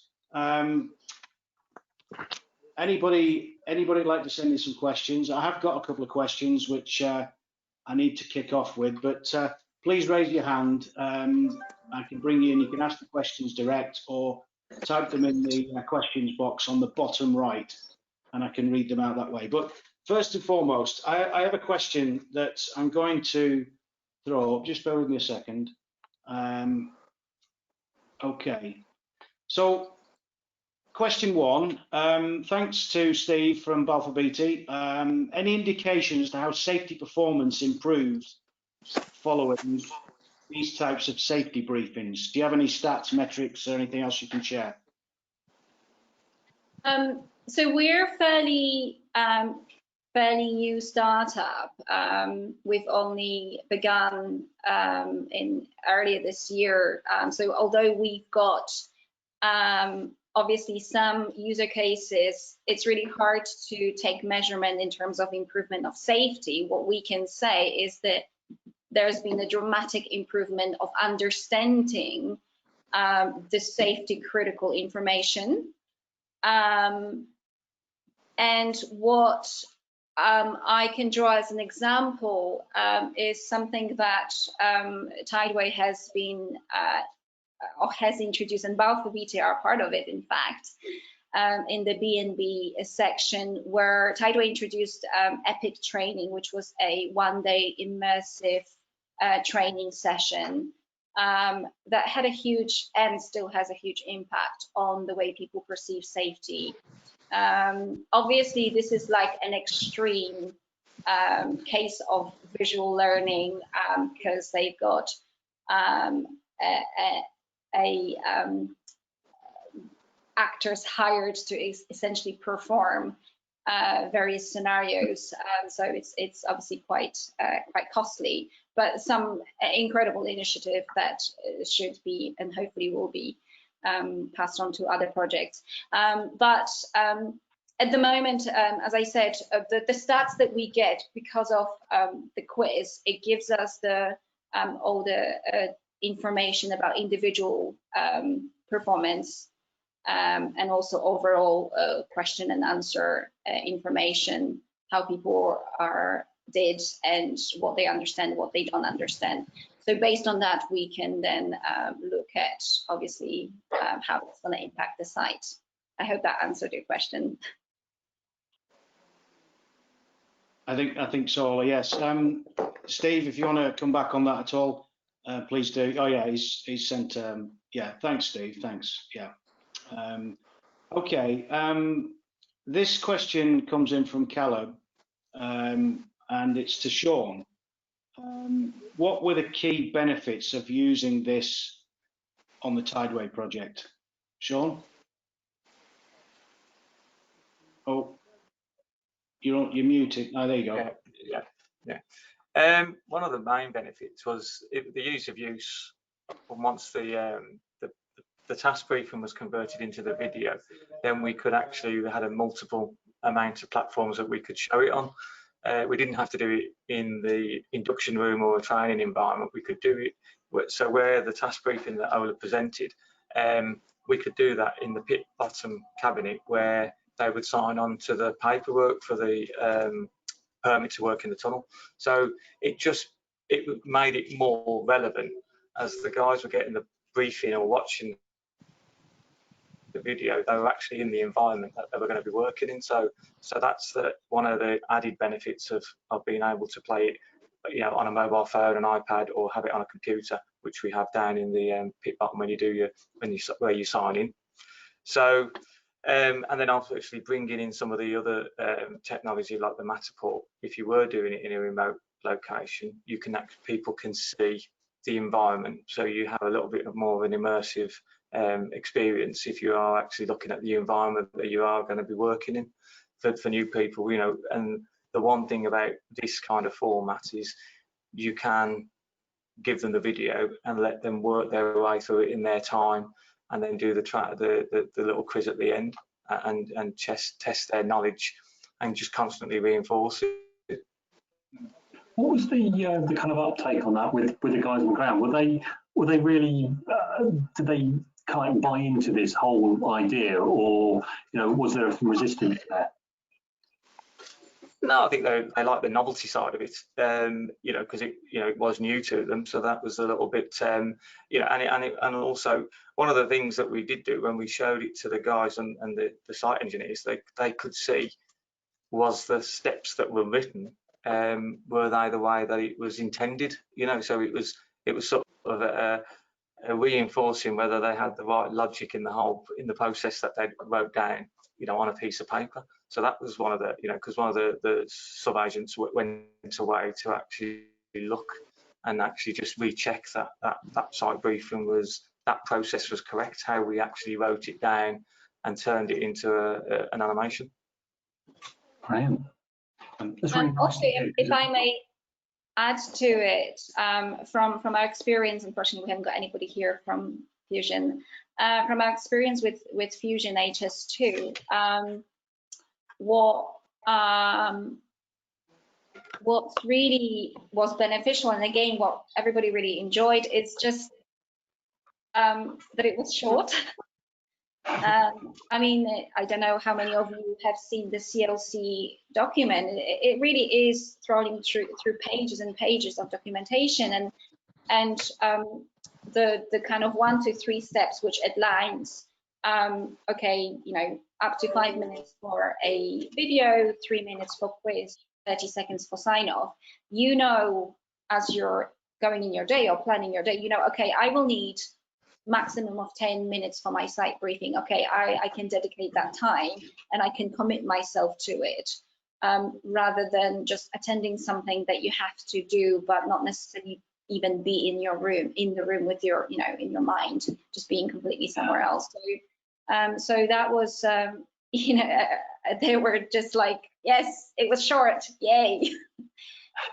anybody like to send me some questions? I have got a couple of questions which I need to kick off with, but please raise your hand. I can bring you in. You can ask the questions direct or type them in the questions box on the bottom right, and I can read them out that way. But first and foremost, I have a question that I'm going to throw up. Just bear with me a second. Okay, so question 1, thanks to Steve from Balfour Beatty. Any indications as to how safety performance improves following these types of safety briefings? Do you have any stats, metrics, or anything else you can share? So we're fairly new startup. We've only begun in earlier this year. So although we've got obviously some user cases, it's really hard to take measurement in terms of improvement of safety. What we can say is that there's been a dramatic improvement of understanding the safety critical information. And what I can draw as an example is something that Tideway has been or has introduced, and Balfour VT are part of it, in fact, in the B&B section, where Tideway introduced EPIC training, which was a one-day immersive training session that had a huge, and still has a huge impact on the way people perceive safety. Obviously, this is like an extreme case of visual learning, because they've got actors hired to essentially perform various scenarios. So it's obviously quite costly, but some incredible initiative that should be, and hopefully will be, passed on to other projects. But at the moment, as I said, the stats that we get because of the quiz, it gives us all the information about individual performance, and also overall question and answer information, how people did, and what they understand, what they don't understand. So based on that, we can then look at, obviously, how it's going to impact the site. I hope that answered your question. I think so, yes. Steve, if you want to come back on that at all, please do. Oh yeah, he's sent, yeah, thanks Steve, thanks, yeah. Okay, this question comes in from Caleb, and it's to Sean. What were the key benefits of using this on the Tideway project? Sean? Oh, you're muted. Oh, there you go. Yeah. One of the main benefits was the ease of use. Once the task briefing was converted into the video, then we had a multiple amount of platforms that we could show it on. We didn't have to do it in the induction room or a training environment. We could do it, so where the task briefing that Ola presented, we could do that in the pit bottom cabinet, where they would sign on to the paperwork for the permit to work in the tunnel. So it made it more relevant as the guys were getting the briefing or watching the video. They were actually in the environment that they were going to be working in. So that's one of the added benefits of being able to play it, on a mobile phone, an iPad, or have it on a computer, which we have down in the pit bottom when where you sign in. So. And then obviously bringing in some of the other technology like the Matterport. If you were doing it in a remote location, people can see the environment, so you have a little bit more of an immersive experience if you are actually looking at the environment that you are going to be working in. For new people, and the one thing about this kind of format is you can give them the video and let them work their way through it in their time, and then do the little quiz at the end, and test their knowledge, and just constantly reinforce it. What was the kind of uptake on that with the guys on the ground? Were they really did they kind of buy into this whole idea, or was there some resistance there? No, I think they like the novelty side of it, because it was new to them, so that was a little bit, and also one of the things that we did do when we showed it to the guys and the site engineers, they could see was the steps that were written, were they the way that it was intended, so it was sort of a reinforcing whether they had the right logic in the process that they wrote down, on a piece of paper. So that was one of the, because one of the sub-agents went away to actually look and actually just recheck that site briefing that process was correct, how we actually wrote it down and turned it into an animation. Brilliant. Also, if I may add to it, from our experience, unfortunately we haven't got anybody here from Fusion, from our experience with Fusion HS2, what really was beneficial, and again what everybody really enjoyed, is just that it was short. I mean, I don't know how many of you have seen the CLC document. It really is throwing through pages and pages of documentation, and the kind of 1 to 3 steps which outlines, okay, you know, up to 5 minutes for a video, 3 minutes for quiz, 30 seconds for sign off, you know, as you're going in your day or planning your day, you know, okay, I will need maximum of 10 minutes for my site briefing. Okay, I can dedicate that time and I can commit myself to it, rather than just attending something that you have to do, but not necessarily even be in your room, in the room with your, you know, in your mind, just being completely somewhere else. So that was, you know, they were just like, yes, it was short, yay.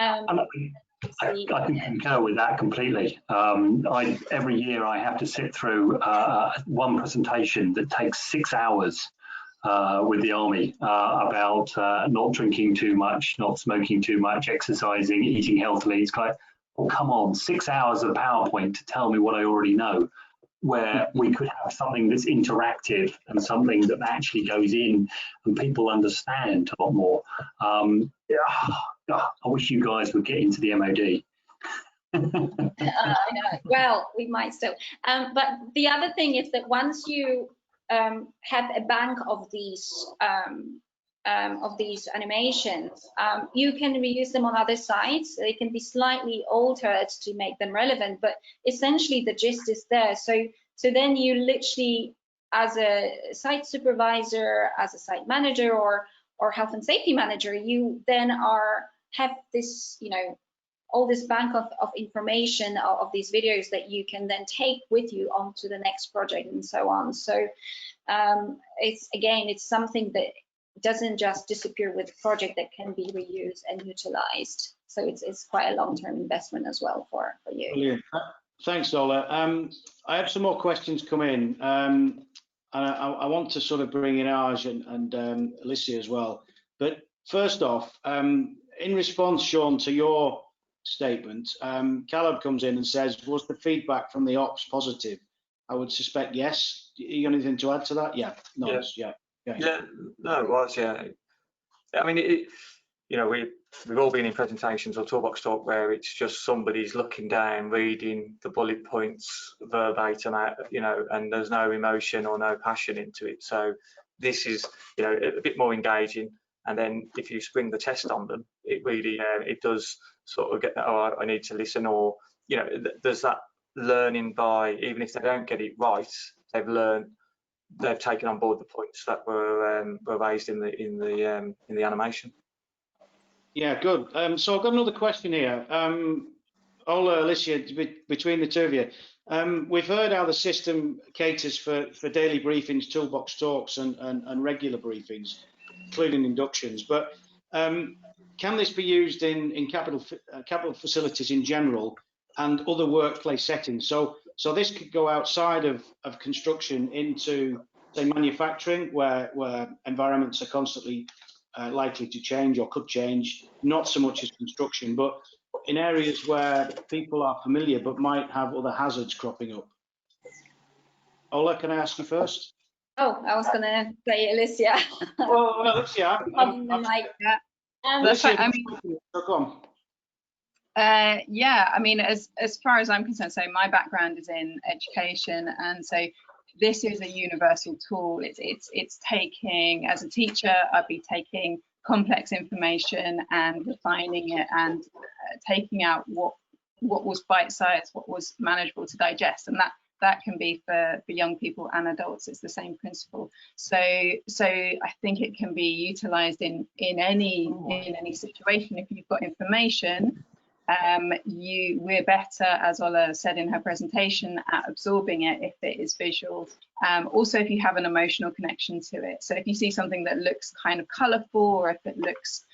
I can concur with that completely. Every year I have to sit through one presentation that takes 6 hours with the Army about not drinking too much, not smoking too much, exercising, eating healthily. It's like, oh, come on, 6 hours of PowerPoint to tell me what I already know, where we could have something that's interactive and something that actually goes in and people understand a lot more. I wish you guys would get into the MOD. I know. Well, we might still. But the other thing is that once you have a bank of these animations, you can reuse them on other sites. They can be slightly altered to make them relevant, but essentially the gist is there. So then you literally, as a site supervisor, as a site manager, or health and safety manager, you then have this, you know, all this bank of information of these videos that you can then take with you onto the next project and so on. So it's something that doesn't just disappear with the project, that can be reused and utilized. So it's quite a long-term investment as well for you. Brilliant. Thanks, Ola. I have some more questions come in, and I want to sort of bring in Aj and Alicia as well. But first off, in response, Sean, to your statement, Caleb comes in and says, was the feedback from the ops positive? I would suspect yes. You got anything to add to that? Yeah. Nice. Yeah. Yeah. No, it was. Yeah. I mean, you know, we've all been in presentations or toolbox talk where it's just somebody's looking down, reading the bullet points verbatim out, you know, and there's no emotion or no passion into it. So this is, you know, a bit more engaging. And then if you spring the test on them, it really, it does sort of get that, oh, I need to listen, or, you know, there's that learning by, even if they don't get it right, they've learned, they've taken on board the points that were raised in the animation. Yeah, good. So I've got another question here. Ola, Alicia, between the two of you, we've heard how the system caters for daily briefings, toolbox talks, and regular briefings, including inductions. But can this be used in capital facilities in general and other workplace settings? So this could go outside of construction into, say, manufacturing, where environments are constantly likely to change or could change, not so much as construction, but in areas where people are familiar but might have other hazards cropping up. Ola, can I ask you first? Oh, I was going to say Alicia. Well, Alicia, yeah, I mean, as far as I'm concerned, so my background is in education, and so this is a universal tool. It's taking, as a teacher, I'd be taking complex information and refining it and taking out what was bite-sized, what was manageable to digest, and that can be for young people and adults. It's the same principle. So I think it can be utilized in any situation. If you've got information, we're better, as Ola said in her presentation, at absorbing it if it is visual. Also, if you have an emotional connection to it. So if you see something that looks kind of colorful, or if it looks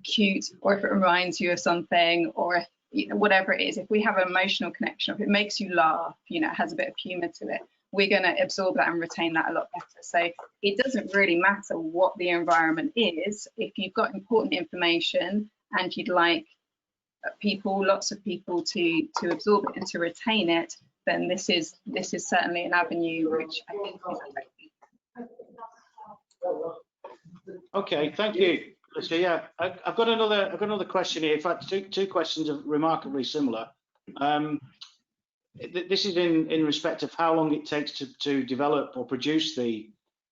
cute, or if it reminds you of something, or if, you know, whatever it is, if we have an emotional connection, if it makes you laugh, you know, it has a bit of humor to it, we're going to absorb that and retain that a lot better. So it doesn't really matter what the environment is. If you've got important information and you'd like lots of people to absorb it and to retain it, then this is certainly an avenue which I think is effective. Okay, thank you. So yeah, I've got another question here. In fact, two questions are remarkably similar. this is in respect of how long it takes to develop or produce the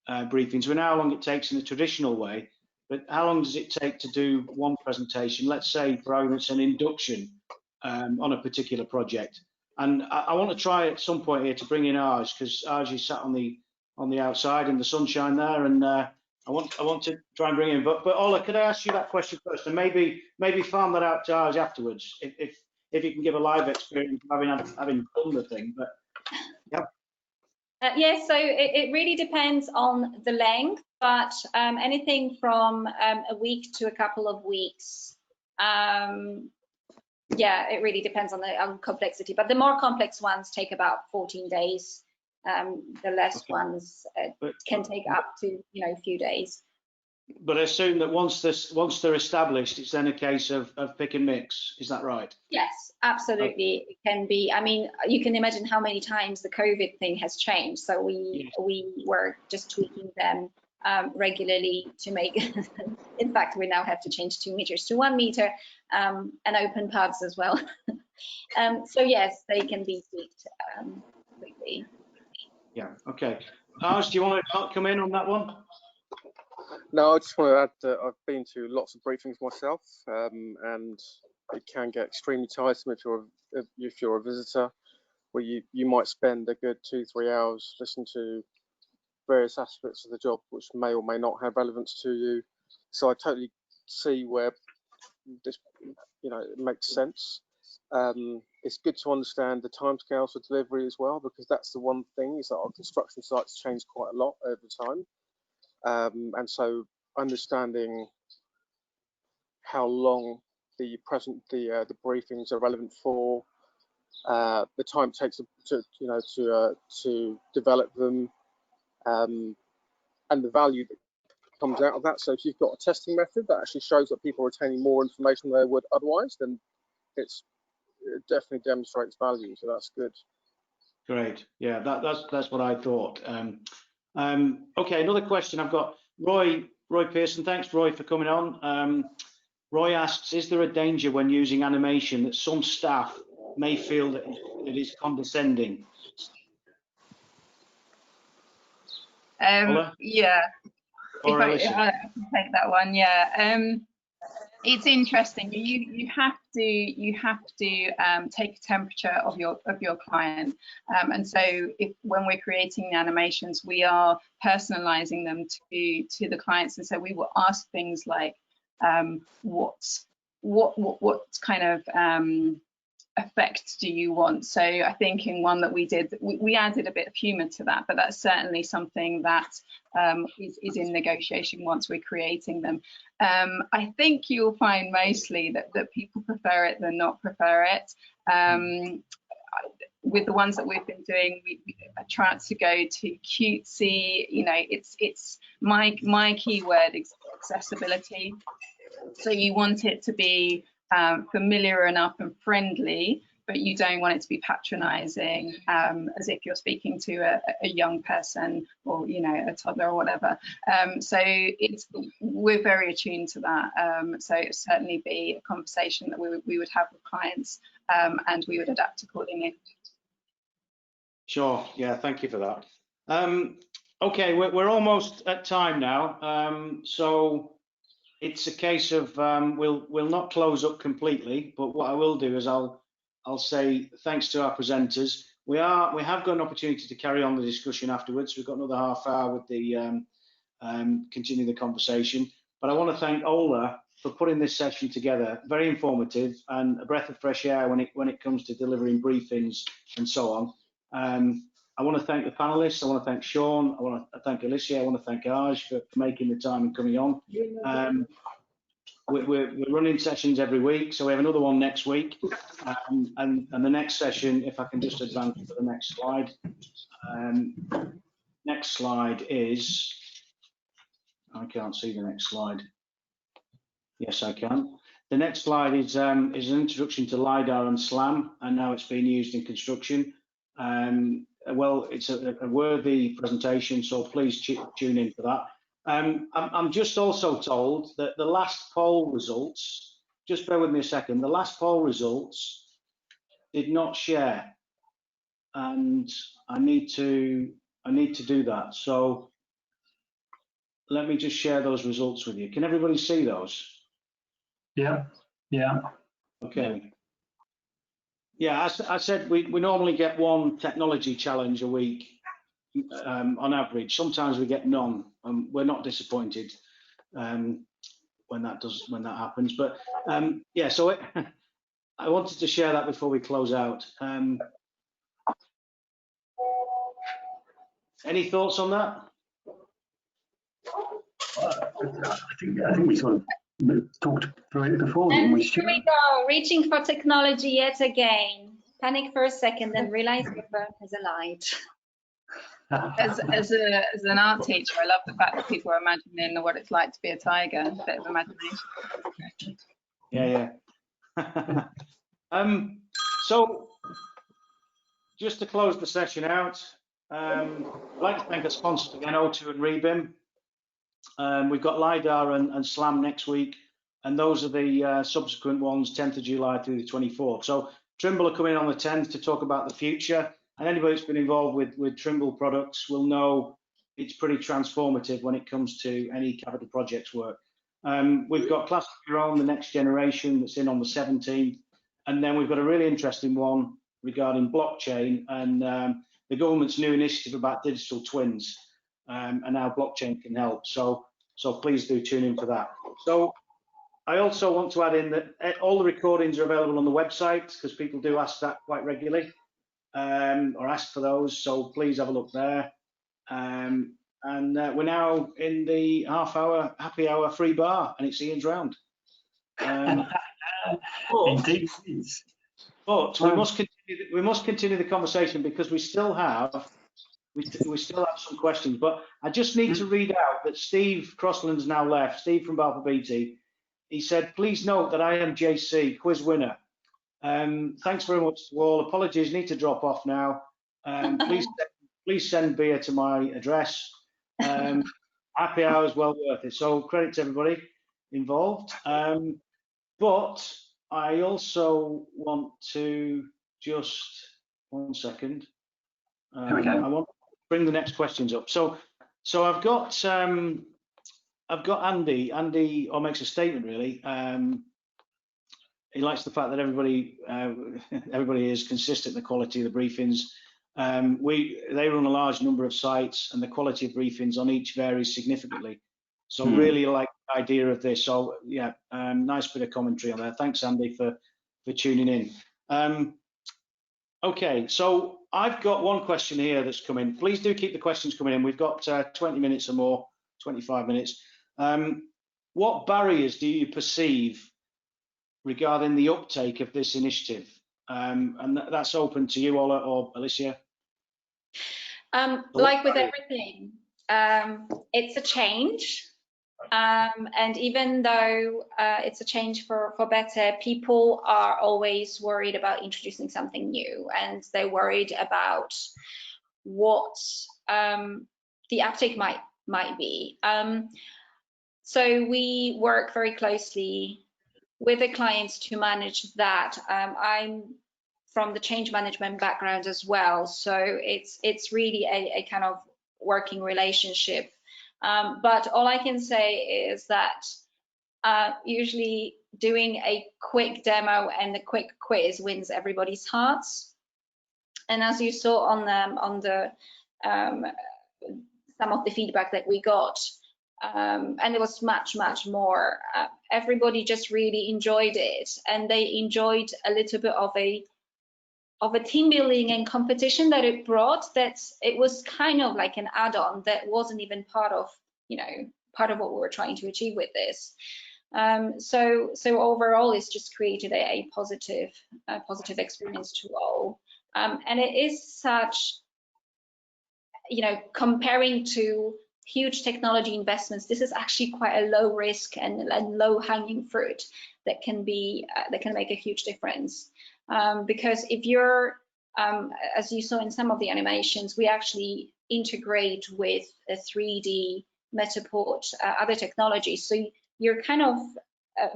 briefings. We know how long it takes in the traditional way, but how long does it take to do one presentation? Let's say, for argument's an induction on a particular project. And I want to try at some point here to bring in Arj, because Arj is sat on the outside in the sunshine there, and I want to try and bring him. But Ola, could I ask you that question first, and maybe farm that out to Arj afterwards, if you can give a live experience of having done the thing. But yeah. Yes, so it really depends on the length, but anything from a week to a couple of weeks. Yeah, it really depends on the complexity, but the more complex ones take about 14 days. The less ones can take up to a few days. But I assume that once they're established, it's then a case of pick and mix. Is that right? Yes, absolutely. It can be. I mean, you can imagine how many times the COVID thing has changed. So we were just tweaking them regularly to make. In fact, we now have to change 2 meters to 1 meter, and open paths as well. So yes, they can be tweaked quickly. Yeah. Okay. Arj, do you want to come in on that one? No, I just want to add that I've been to lots of briefings myself, and it can get extremely tiresome if you're a visitor, where you might spend a good 2-3 hours listening to various aspects of the job which may or may not have relevance to you. So I totally see where this, it makes sense. It's good to understand the timescales for delivery as well, because that's the one thing, is that our construction sites change quite a lot over time. And so understanding how long the briefings are relevant for, the time it takes to develop them, and the value that comes out of that. So if you've got a testing method that actually shows that people are retaining more information than they would otherwise, then it definitely demonstrates value. So that's good. Great. Yeah, that's what I thought. Okay, another question I've got. Roy Pearson, thanks Roy for coming on. Roy asks, is there a danger when using animation that some staff may feel that it is condescending? Yeah, or I can take that one. Yeah, it's interesting. You have to take a temperature of your client, and so when we're creating the animations, we are personalizing them to the clients, and so we will ask things like what kind of effect do you want? So I think in one that we did, we added a bit of humor to that, but that's certainly something that is in negotiation once we're creating them. I think you'll find mostly that people prefer it than not prefer it. With the ones that we've been doing, we try to go to cutesy, it's my keyword is accessibility. So you want it to be familiar enough and friendly, but you don't want it to be patronizing, as if you're speaking to a young person or a toddler or whatever. So we're very attuned to that. So it would certainly be a conversation that we would have with clients, and we would adapt accordingly. Sure. Yeah. Thank you for that. Okay, we're almost at time now. So it's a case of we'll not close up completely, but what I will do is I'll say thanks to our presenters. We have got an opportunity to carry on the discussion afterwards. We've got another half hour with the continue the conversation. But I want to thank Ola for putting this session together. Very informative and a breath of fresh air when it comes to delivering briefings and so on. I want to thank the panelists. I want to thank Sean. I want to thank Alicia. I want to thank Arj for making the time and coming on. We're running sessions every week, so we have another one next week. And the next session, if I can just advance to the next slide. Next slide is, I can't see the next slide. Yes, I can. The next slide is an introduction to LiDAR and SLAM, and how it's being used in construction. Well, it's a worthy presentation, so please tune in for that. I'm just also told that the last poll results, just bear with me a second, the last poll results did not share. and I need to do that. So let me just share those results with you. Can everybody see those? Yeah. Yeah. Okay. Yeah, I said we normally get one technology challenge a week on average. Sometimes we get none, and we're not disappointed when that happens. But yeah, so I wanted to share that before we close out. Any thoughts on that? I think we sort of talked through it before, didn't we, Here we go, reaching for technology yet again. Panic for a second, then realize your phone has a light. As an art teacher, I love the fact that people are imagining what it's like to be a tiger. A bit of imagination. Yeah. So just to close the session out, I'd like to thank our sponsors again, O2 and Rebim. We've got LiDAR and SLAM next week, and those are the subsequent ones, 10th of July through the 24th. So Trimble are coming on the 10th to talk about the future, and anybody that's been involved with Trimble products will know it's pretty transformative when it comes to any capital projects work. We've got Class of Your Own, the next generation, that's in on the 17th, and then we've got a really interesting one regarding blockchain and the government's new initiative about digital twins, and how blockchain can help. So please do tune in for that. So I also want to add in that all the recordings are available on the website, because people do ask that quite regularly, or ask for those. So please have a look there. And we're now in the half-hour happy hour free bar, and it's Ian's round. Indeed. But we must continue the conversation, because we still have some questions. But I just need to read out that Steve Crossland's now left. Steve from Balfour Beatty. He said, "Please note that I am JC, quiz winner. Thanks very much to all. Apologies, need to drop off now. Please send beer to my address. Happy hour is well worth it." So credit to everybody involved. But I also want to just, one second. I want to bring the next questions up. So I've got Andy. Andy makes a statement really. He likes the fact that everybody is consistent in the quality of the briefings. They run a large number of sites, and the quality of briefings on each varies significantly. So really like the idea of this. So yeah, nice bit of commentary on there. Thanks, Andy, for tuning in. Okay, so I've got one question here that's come in. Please do keep the questions coming in. We've got 20 minutes or more, 25 minutes. What barriers do you perceive regarding the uptake of this initiative? And that's open to you, Ola or Alicia. Like with everything, it's a change. And even though it's a change for better, people are always worried about introducing something new, and they're worried about what the uptake might be. So we work very closely with the clients to manage that. I'm from the change management background as well, so it's really a kind of working relationship. But all I can say is that usually doing a quick demo and a quick quiz wins everybody's hearts. And as you saw on the some of the feedback that we got, and it was much more, everybody just really enjoyed it, and they enjoyed a little bit of a team building and competition that it brought. That it was kind of like an add-on that wasn't even part of what we were trying to achieve with this. So overall, it's just created a positive experience to all, and it is such, comparing to huge technology investments, this is actually quite a low risk and low hanging fruit that can make a huge difference. Because if you're, as you saw in some of the animations, we actually integrate with a 3D Metaport, other technologies. So you're kind of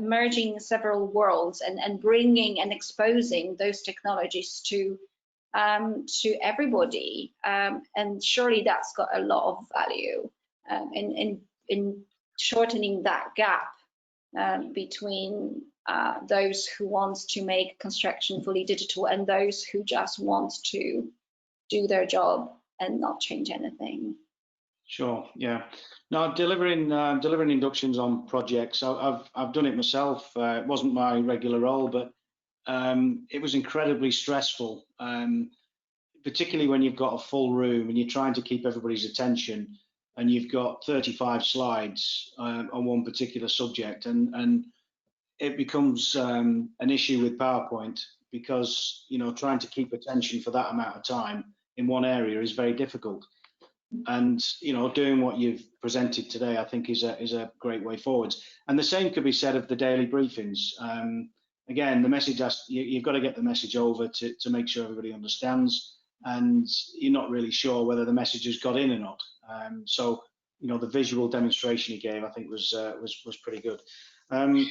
merging several worlds and bringing and exposing those technologies to to everybody, and surely that's got a lot of value in shortening that gap between those who want to make construction fully digital and those who just want to do their job and not change anything. Sure. Yeah. Now, delivering inductions on projects, I've done it myself. It wasn't my regular role, but it was incredibly stressful, particularly when you've got a full room and you're trying to keep everybody's attention, and you've got 35 slides on one particular subject, and it becomes an issue with PowerPoint, because trying to keep attention for that amount of time in one area is very difficult. And doing what you've presented today, I think, is a great way forwards. And the same could be said of the daily briefings. Again, the message, you've got to get the message over to make sure everybody understands, and you're not really sure whether the message has got in or not. So the visual demonstration you gave, I think, was pretty good. The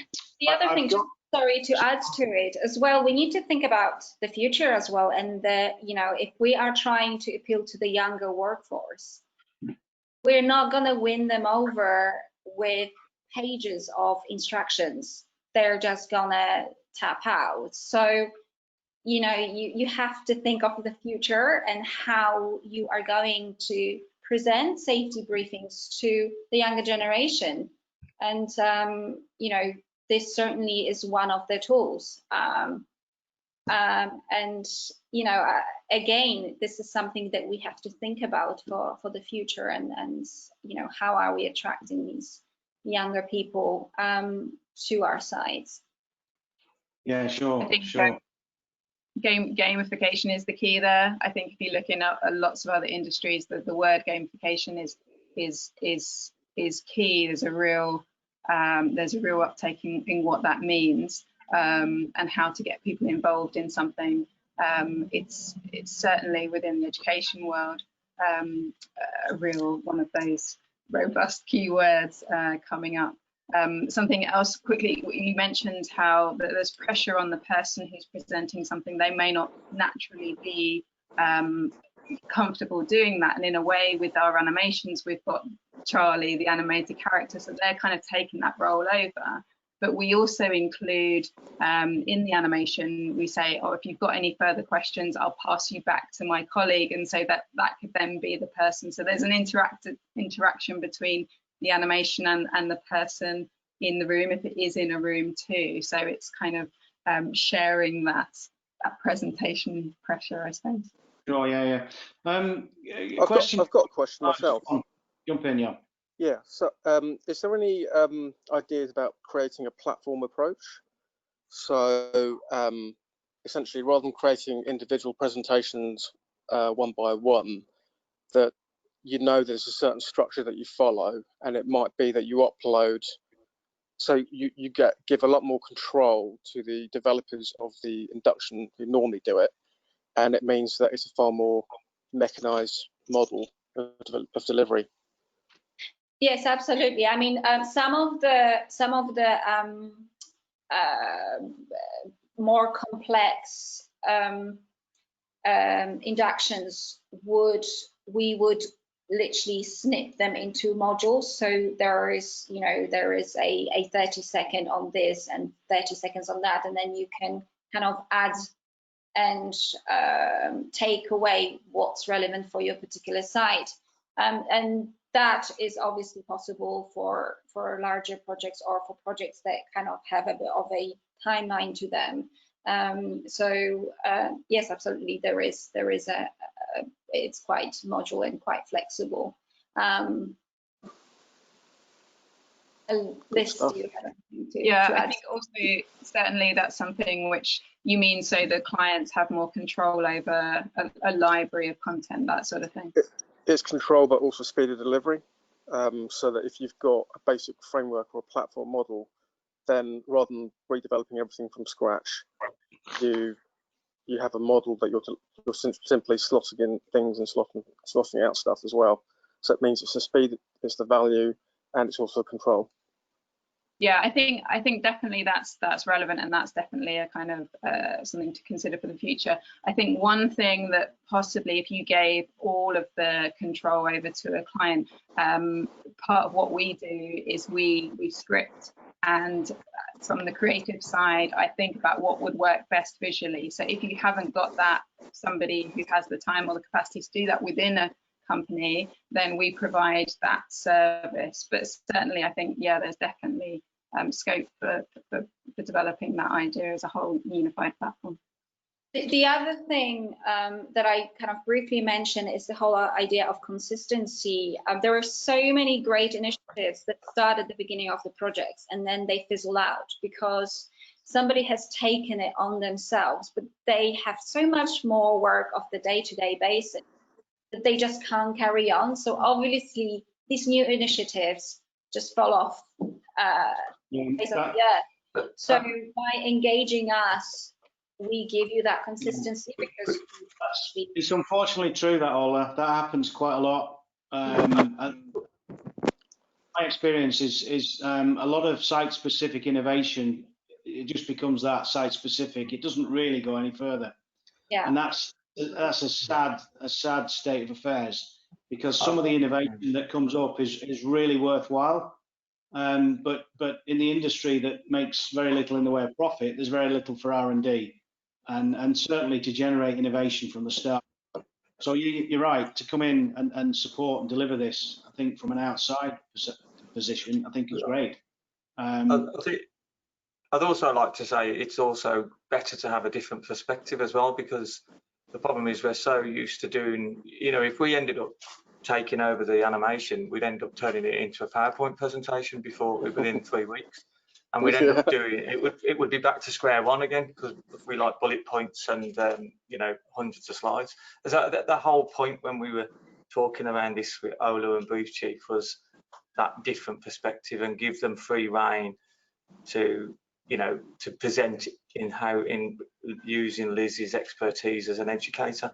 other thing, sorry, to add to it as well, we need to think about the future as well, and if we are trying to appeal to the younger workforce, we're not going to win them over with pages of instructions. They're just gonna tap out. So you have to think of the future and how you are going to present safety briefings to the younger generation. And this certainly is one of the tools. Again, this is something that we have to think about for the future, and how are we attracting these younger people to our sites? Yeah, sure. I think gamification is the key there. I think if you look in lots of other industries, the word gamification is key. There's a real uptake in what that means, and how to get people involved in something. It's certainly within the education world a real one of those robust keywords coming up. Something else quickly, you mentioned how there's pressure on the person who's presenting something. They may not naturally be comfortable doing that, and in a way with our animations, we've got Charlie, the animated character, so they're kind of taking that role over. But we also include in the animation, we say, if you've got any further questions, I'll pass you back to my colleague, and so that could then be the person. So there's an interaction between the animation and the person in the room, if it is in a room too. So it's kind of sharing that presentation pressure, I suppose. Oh yeah. I've got a question myself. Jump in, yeah. Yeah. So, is there any ideas about creating a platform approach? So, essentially, rather than creating individual presentations one by one, that there's a certain structure that you follow, and it might be that you upload, so you give a lot more control to the developers of the induction who normally do it, and it means that it's a far more mechanized model of delivery. Yes, absolutely. I mean, some of the more complex inductions we would literally snip them into modules. So there is a 30-second on this and 30 seconds on that, and then you can kind of add and take away what's relevant for your particular site. And that is obviously possible for larger projects, or for projects that kind of have a bit of a timeline to them. Yes, absolutely, there is it's quite modular and quite flexible. Yeah, I think also certainly that's something which you mean, so the clients have more control over a library of content, that sort of thing. It's control, but also speed of delivery. So that if you've got a basic framework or a platform model, then rather than redeveloping everything from scratch, you have a model that you're simply slotting in things and slotting out stuff as well. So it means it's the speed, it's the value, and it's also control. Yeah, I think definitely that's relevant, and that's definitely a kind of something to consider for the future. I think one thing that possibly, if you gave all of the control over to a client, part of what we do is we script, and from the creative side, I think about what would work best visually. So if you haven't got that somebody who has the time or the capacity to do that within a company, then we provide that service. But certainly, I think, yeah, there's definitely scope for developing that idea as a whole unified platform. The other thing that I kind of briefly mentioned is the whole idea of consistency. There are so many great initiatives that start at the beginning of the projects and then they fizzle out because somebody has taken it on themselves, but they have so much more work of the day-to-day basis that they just can't carry on. So obviously these new initiatives just fall off. So by engaging us, we give you that consistency because it's unfortunately true that, Ola, that happens quite a lot. And my experience is a lot of site-specific innovation, it just becomes that site-specific. It doesn't really go any further. Yeah. And that's a sad state of affairs, because some of the innovation that comes up is really worthwhile. But in the industry that makes very little in the way of profit, there's very little for R&D, and certainly to generate innovation from the start. So you're right, to come in and support and deliver this, I think from an outside position, I think is great. I'd also like to say it's also better to have a different perspective as well, because the problem is we're so used to doing, if we ended up taking over the animation, we'd end up turning it into a PowerPoint presentation within 3 weeks, and we'd end up doing it would be back to square one again, because we like bullet points and hundreds of slides. The whole point when we were talking around this with Ola and Brief Chief was that different perspective and give them free rein to present in using Liz's expertise as an educator.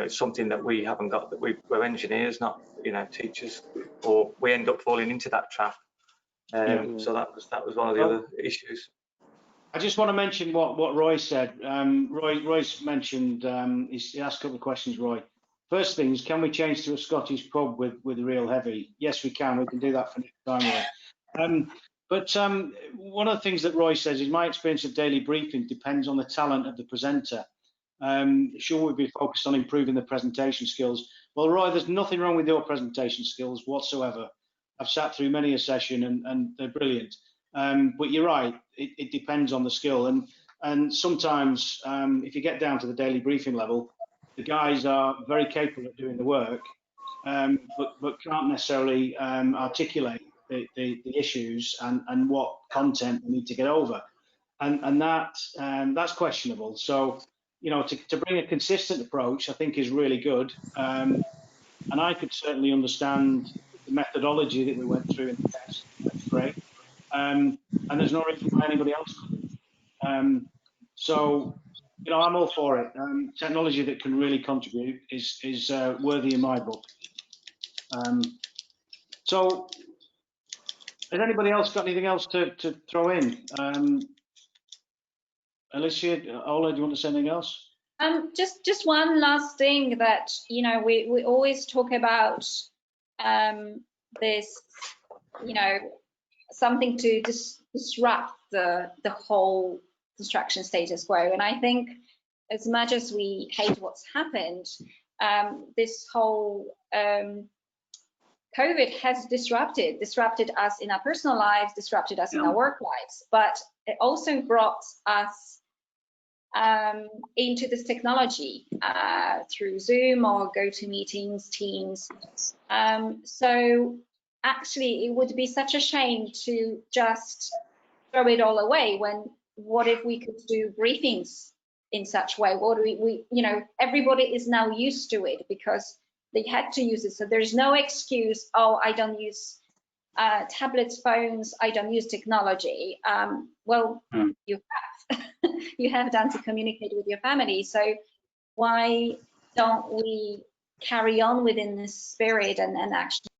Something that we haven't got, that we're engineers, not teachers, or we end up falling into that trap. So that was one of the other issues. I just want to mention what Roy said. Roy's mentioned, he asked a couple of questions, Roy. First thing is, can we change to a Scottish pub with real heavy? Yes, we can. We can do that for next time, Roy. But one of the things that Roy says is, my experience of daily briefing depends on the talent of the presenter. Should we be focused on improving the presentation skills? Well, Roy, there's nothing wrong with your presentation skills whatsoever. I've sat through many a session and they're brilliant. But you're right, it depends on the skill. And sometimes if you get down to the daily briefing level, the guys are very capable of doing the work, but can't necessarily articulate the issues and what content we need to get over. And that's questionable. So, to bring a consistent approach, I think is really good. And I could certainly understand the methodology that we went through in the test. That's great. And there's no reason why anybody else couldn't. So, I'm all for it. Technology that can really contribute is worthy in my book. So, has anybody else got anything else to throw in? Alicia, Ola, do you want to say anything else? Just one last thing that we always talk about this, something to disrupt the whole construction status quo. And I think, as much as we hate what's happened, this whole COVID has disrupted us in our personal lives, disrupted us in our work lives, but it also brought us into this technology through Zoom or GoToMeetings, Teams. So actually, it would be such a shame to just throw it all away. What if we could do briefings in such way? What do we everybody is now used to it because they had to use it. So there's no excuse, oh, I don't use tablets, phones, I don't use technology. Well, you have. You have done to communicate with your family. So why don't we carry on within this spirit and actually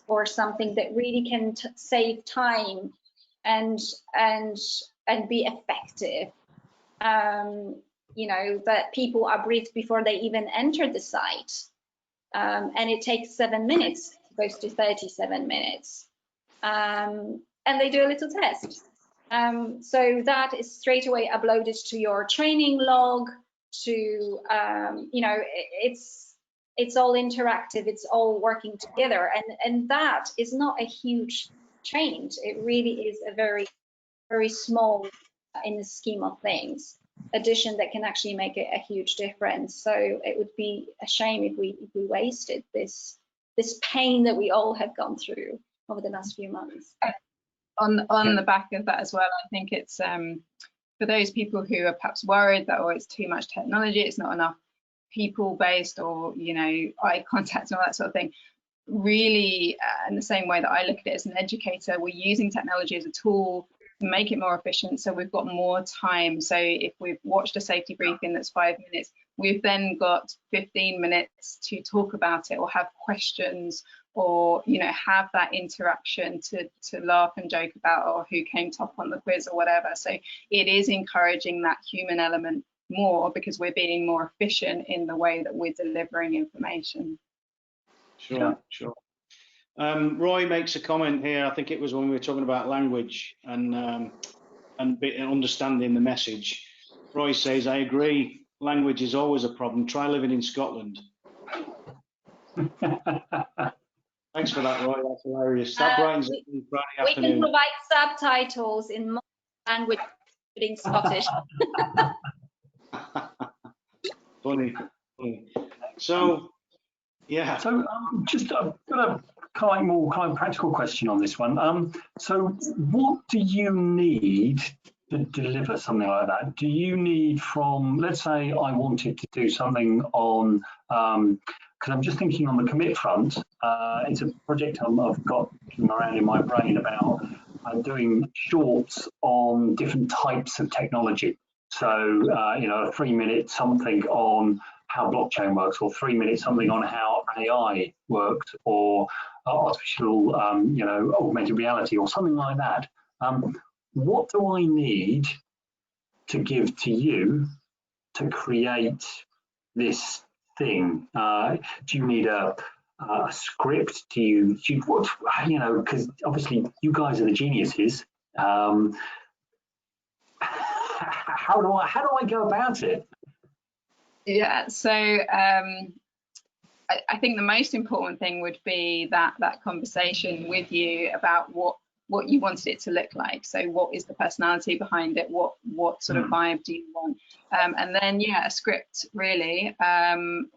or something that really can save time and be effective. You know, that people are briefed before they even enter the site, and it takes 7 minutes, goes to 37 minutes, and they do a little test. So that is straight away uploaded to your training log. To you know, it's all interactive, it's all working together, and that is not a huge change. It really is a very, very small, in the scheme of things, addition that can actually make a huge difference. So it would be a shame if we wasted this pain that we all have gone through over the last few months. On the back of that as well, I think it's for those people who are perhaps worried that, oh, it's too much technology, it's not enough people-based, or, you know, eye contact and all that sort of thing. Really, in the same way that I look at it as an educator, we're using technology as a tool to make it more efficient, so we've got more time. So if we've watched a safety briefing that's 5 minutes, we've then got 15 minutes to talk about it, or have questions, or, you know, have that interaction to laugh and joke about, or who came top on the quiz or whatever. So it is encouraging that human element more, because we're being more efficient in the way that we're delivering information. Sure, sure. Roy makes a comment here. I think it was when we were talking about language and understanding the message. Roy says, "I agree. Language is always a problem. Try living in Scotland." Thanks for that, Roy. That's hilarious. That brightens up Friday afternoon. We can provide subtitles in most languages, including Scottish. Funny. So, yeah. So just I've got a more practical question on this one. So what do you need to deliver something like that? Do you need from, let's say I wanted to do something on, because I'm just thinking on the commit front, it's a project I've got around in my brain about doing shorts on different types of technology. So, you know, a 3-minute something on how blockchain works, or 3 minutes something on how AI works, or artificial, you know, augmented reality, or something like that. What do I need to give to you to create this thing? Do you need a script? Do you what, you know, because obviously you guys are the geniuses. How do I go about it? Yeah, so I think the most important thing would be that conversation with you about what you wanted it to look like. So what is the personality behind it? What sort of vibe do you want? And then, yeah, a script really. And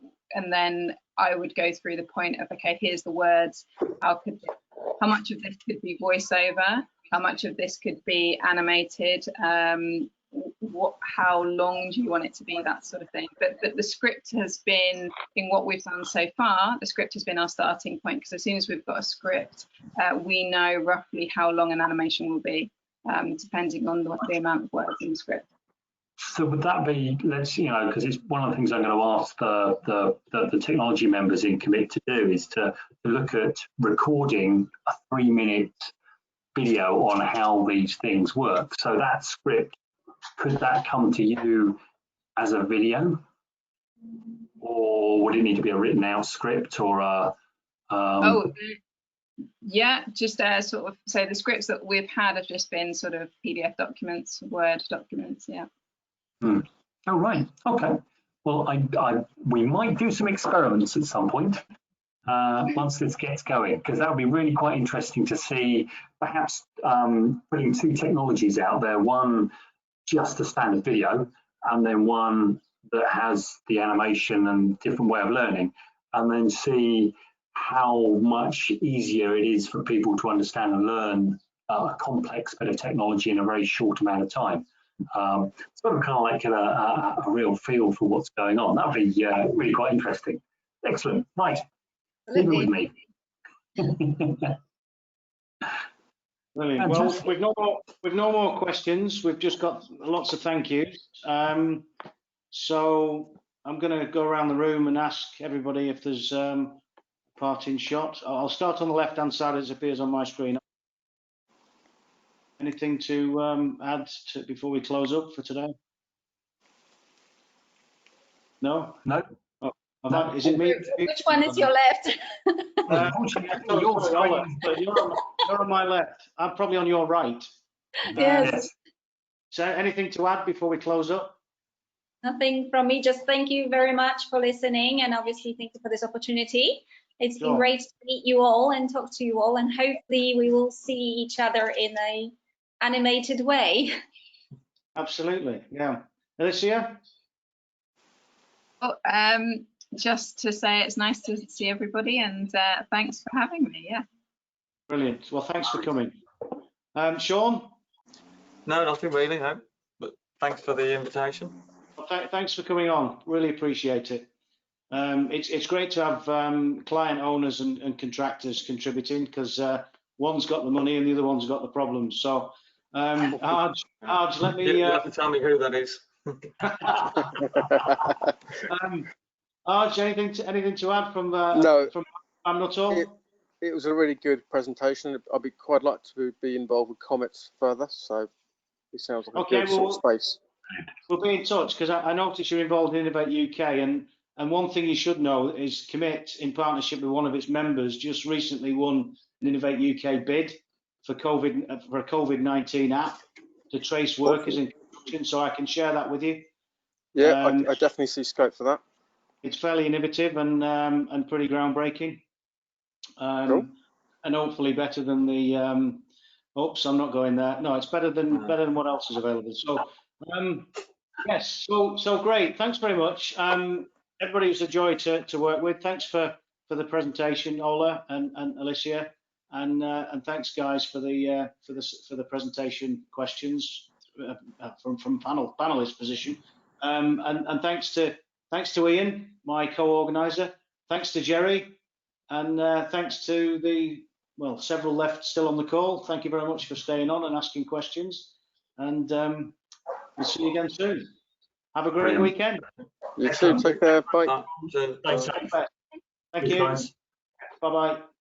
then I would go through the point of, okay, here's the words. How much of this could be voiceover? How much of this could be animated? How long do you want it to be, that sort of thing. But the script has been, in what we've done so far, the script has been our starting point, because as soon as we've got a script, we know roughly how long an animation will be, depending on the amount of words in the script. So would that be, let's, you know, because it's one of the things I'm going to ask the technology members in Commit to do, is to look at recording a 3-minute video on how these things work. So that script, could that come to you as a video, or would it need to be a written out script, or a yeah, just sort of, so the scripts that we've had have just been sort of PDF documents, Word documents. Yeah. Oh, right. Okay. Well, we might do some experiments at some point once this gets going, because that would be really quite interesting to see, perhaps putting 2 technologies out there, one just a standard video, and then one that has the animation and different way of learning, and then see how much easier it is for people to understand and learn a complex bit of technology in a very short amount of time. Sort of kind of like a real feel for what's going on. That would be really quite interesting. Excellent. Right. Leave it with me. Brilliant. Well, we've no more questions. We've just got lots of thank yous. So I'm going to go around the room and ask everybody if there's a parting shot. I'll start on the left-hand side as it appears on my screen. Anything to add before we close up for today? No? No. Oh, is it me? Which one is your left? Unfortunately, your screen. You're on my left. I'm probably on your right. Yes. So anything to add before we close up? Nothing from me. Just thank you very much for listening, and obviously thank you for this opportunity. It's been great to meet you all and talk to you all, and hopefully we will see each other in a animated way. Absolutely, yeah. Alicia? Oh, just to say it's nice to see everybody, and thanks for having me. Yeah. Brilliant. Well, thanks for coming. Sean? No, nothing really, no. But thanks for the invitation. Well, thanks for coming on. Really appreciate it. It's great to have client owners and contractors contributing, because one's got the money and the other one's got the problems. So, Arj, let me. You'll have to tell me who that is. Arj, anything to add from? No. I'm not all. It was a really good presentation. I'd be quite like to be involved with comments further. So it sounds like a good sort of space. We'll be in touch, because I noticed you're involved in Innovate UK, and one thing you should know is Commit, in partnership with one of its members, just recently won an Innovate UK bid for a COVID-19 app to trace workers in construction. So I can share that with you. Yeah, I definitely see scope for that. It's fairly innovative and pretty groundbreaking, Cool. and hopefully better than the. Oops, I'm not going there. No, it's better than what else is available. So. Yes, so great. Thanks very much. Everybody, was a joy to work with. Thanks for the presentation, Ola and Alicia, and thanks guys for the presentation questions from panelist position. And thanks to Ian, my co-organizer. Thanks to Jerry, and thanks to the several left still on the call. Thank you very much for staying on and asking questions. And we'll see you again soon. Have a great weekend. You too. Take care. Bye. Thanks. Thank you. Bye-bye.